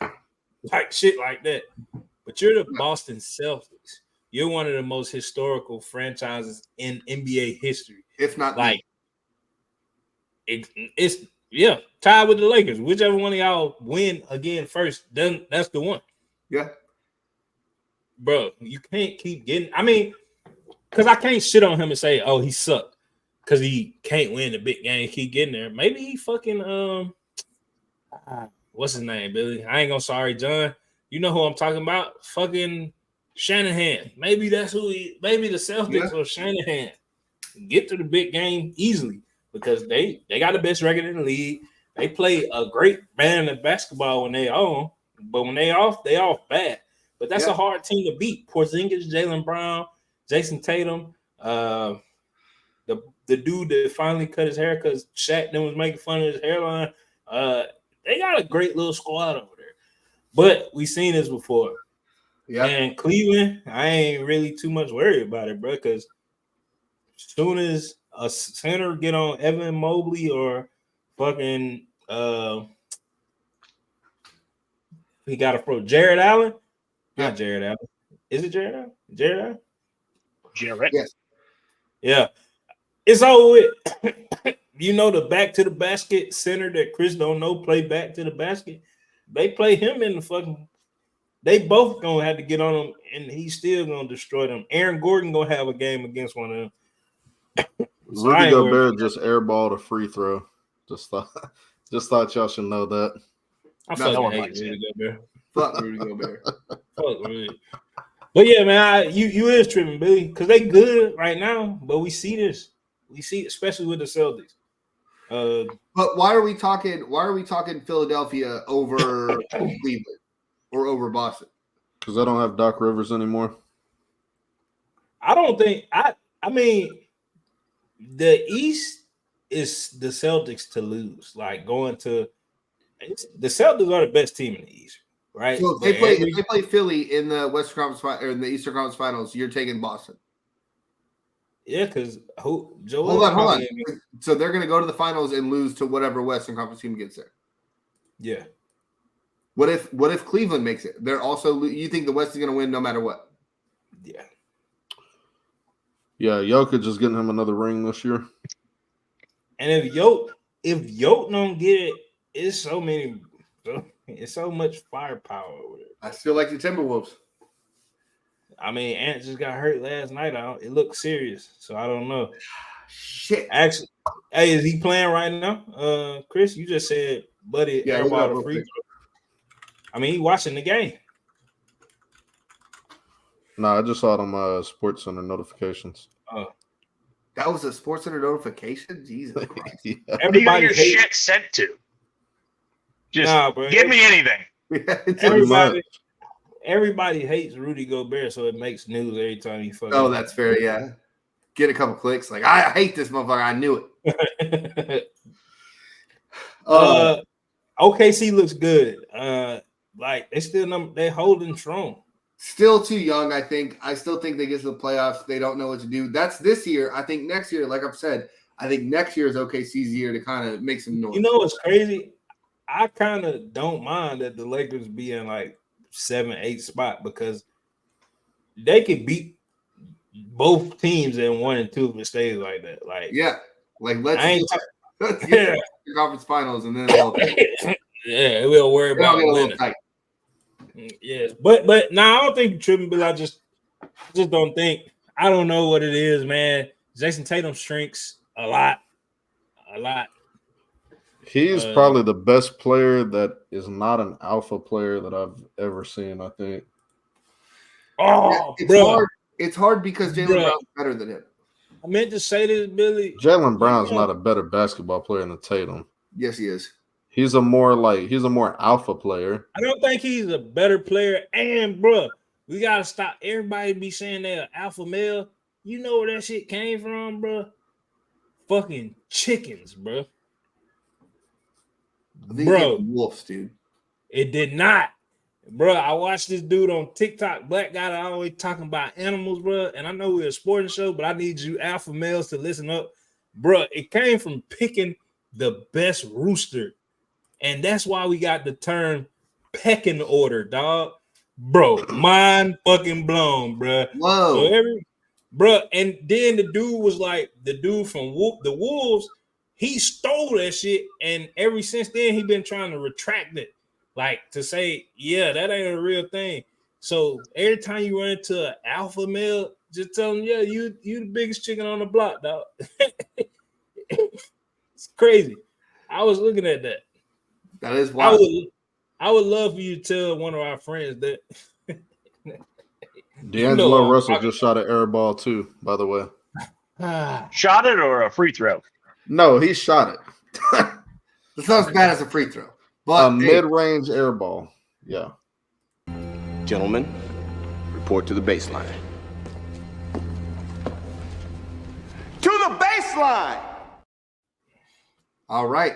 Like shit like that. But you're the Boston Celtics. You're one of the most historical franchises in NBA history. If not, like it's tied with the Lakers. Whichever one of y'all win again first, then that's the one. Yeah. Bro, you can't keep getting. I mean, because I can't shit on him and say, "Oh, he sucked," because he can't win the big game. Keep getting there. Maybe he fucking what's his name, Billy? I ain't gonna sorry, John. You know who I'm talking about? Fucking Shanahan. Maybe that's who he. Maybe the Celtics or Shanahan get to the big game easily because they got the best record in the league. They play a great brand of basketball when they on, but when they off bad. But that's a hard team to beat. Porzingis, Jaylen Brown, Jason Tatum, the dude that finally cut his hair because Shaq then was making fun of his hairline. They got a great little squad over there. But we seen this before. Yeah. And Cleveland, I ain't really too much worried about it, bro, because as soon as a center get on Evan Mobley or fucking he got a pro Jared Allen. Not Jared Allen. Is it Jared Allen? Jared Allen? Jared. Yes. Yeah. It's over with. You know the back to the basket center that Chris don't know play back to the basket. They play him in the fucking. They both gonna have to get on him, and he's still gonna destroy them. Aaron Gordon gonna have a game against one of them. So Rudy Gobert just airballed a free throw. Just thought y'all should know that. I fucking hate Rudy Gobert. Fuck Rudy Gobert. Fuck Rudy. But yeah, man, you is tripping, Billy, because they good right now. But we see this. We see, especially with the Celtics. But why are we talking Philadelphia over Cleveland or over Boston? Because they don't have Doc Rivers anymore. I don't think I mean the East is the Celtics to lose. Like going to the Celtics are the best team in the East, right? So if they play Philly in the Western Conference or in the Eastern Conference Finals, you're taking Boston. Yeah, because hold on. So they're going to go to the finals and lose to whatever Western Conference team gets there. Yeah. What if Cleveland makes it? They're also. You think the West is going to win no matter what? Yeah. Yeah, Jokic is getting him another ring this year. And if Yoke don't get it, it's so much firepower over there. I still like the Timberwolves. I mean, Ant just got hurt last night. It looked serious, so I don't know. Shit. Actually, hey, is he playing right now? Chris, you just said, buddy, airball the free throw. I mean, he watching the game. No, I just saw it on my Sports Center notifications. Oh, that was a Sports Center notification. Jesus Christ! Yeah. Everybody your shit sent to. Just bro, give me anything. Everybody hates Rudy Gobert, so it makes news every time he fucking. Oh, that's fair. Yeah, get a couple clicks. Like I hate this motherfucker. I knew it. OKC looks good. Like they holding strong. Still too young, I think. I still think they get to the playoffs. They don't know what to do. That's this year. I think next year, like I've said, I think next year is OKC's year to kind of make some noise. You know what's crazy? I kind of don't mind that the Lakers be in like 7-8 spot because they could beat both teams in 1 and 2 if it stays like that. Like let's get the conference finals and then we'll worry about winning. Yes, but now I don't think you're tripping, Bill. I just don't think. I don't know what it is, man. Jason Tatum shrinks a lot. He's probably the best player that is not an alpha player that I've ever seen, I think. Oh, it's hard because Jaylen Brown's better than him. I meant to say this, Billy. Jaylen Brown's not a better basketball player than Tatum. Yes, he is. He's a more alpha player. I don't think he's a better player. And, bro, we got to stop. Everybody be saying they're an alpha male. You know where that shit came from, bro? Fucking chickens, bro. Bro, wolves, dude. It did not, bro. I watched this dude on TikTok, black guy that always talking about animals, bro. And I know we're a sporting show, but I need you alpha males to listen up, bro. It came from picking the best rooster, and that's why we got the term pecking order, dog. Bro, mind fucking blown, bro. Whoa, so bro. And then the dude was like, the dude from the Wolves. He stole that shit, and ever since then, he been trying to retract it, like to say, yeah, that ain't a real thing. So every time you run into an alpha male, just tell him, yeah, you the biggest chicken on the block, dog. It's crazy. I was looking at that. That is wild. I would love for you to tell one of our friends that. D'Angelo Russell just shot an air ball too, by the way. Shot it or a free throw? No, he shot it. It's not as bad as a free throw, but a mid-range air ball. Yeah. Gentlemen, report to the baseline. To the baseline! All right.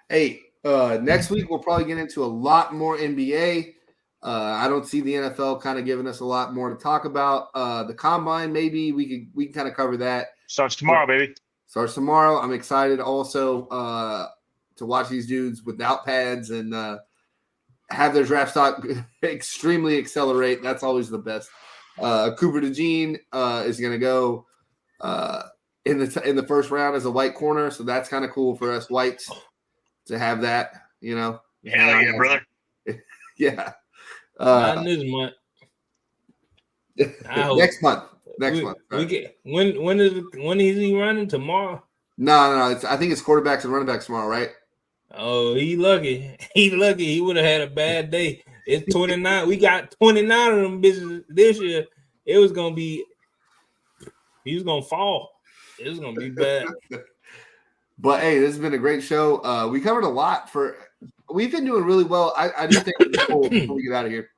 Hey, next week we'll probably get into a lot more NBA. I don't see the NFL kind of giving us a lot more to talk about. The combine, maybe we can kind of cover that. Starts tomorrow, baby. Starts tomorrow. I'm excited also to watch these dudes without pads and have their draft stock extremely accelerate. That's always the best. Cooper DeJean is going to go in the first round as a white corner, so that's kind of cool for us whites to have that. You know, hell yeah, brother. Yeah. Not this month. Next month. Month. When is he running tomorrow? No. I think it's quarterbacks and running backs tomorrow, right? Oh, he lucky. He would have had a bad day. It's 29. We got 29 of them bitches this year. He was gonna fall. It was gonna be bad. But hey, this has been a great show. We covered a lot we've been doing really well. I do think before we get out of here.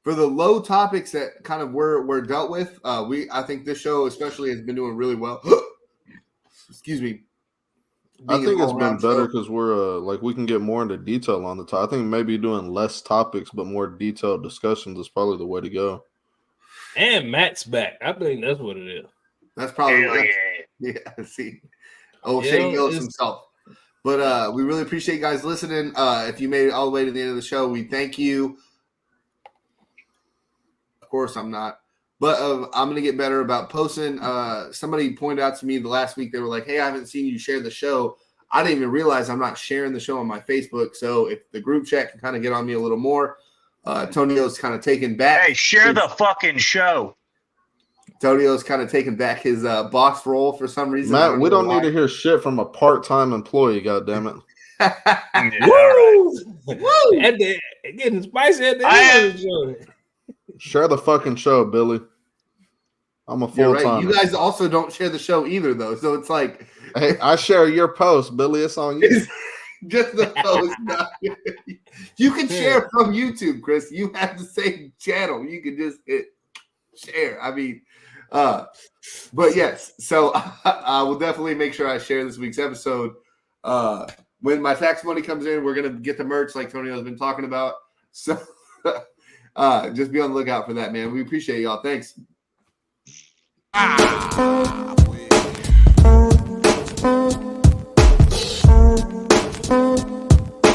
For the low topics that kind of were dealt with, I think this show especially has been doing really well. Excuse me. I think it's been better because we're we can get more into detail on the topic. I think maybe doing less topics but more detailed discussions is probably the way to go. And Matt's back. I think that's what it is. That's probably yeah. See, Shane Gillis himself. But we really appreciate you guys listening. If you made it all the way to the end of the show, we thank you. Of course, I'm not. But I'm going to get better about posting. Somebody pointed out to me the last week. They were like, hey, I haven't seen you share the show. I didn't even realize I'm not sharing the show on my Facebook. So if the group chat can kind of get on me a little more, Tonio's kind of taken back. Hey, share the fucking show. Tonio's kind of taken back his boss role for some reason. Matt, we don't need to hear shit from a part-time employee, goddammit. Woo! Woo! Getting spicy at the end of the show. Share the fucking show, Billy. I'm a full-time. Right. You guys also don't share the show either, though. So it's like, hey, I share your post, Billy. It's on you. Just the post. You can share from YouTube, Chris. You have the same channel. You can just hit share. I mean, but yes. So I will definitely make sure I share this week's episode. When my tax money comes in, we're gonna get the merch like Tony has been talking about. So. Just be on the lookout for that, man. We appreciate y'all. Thanks.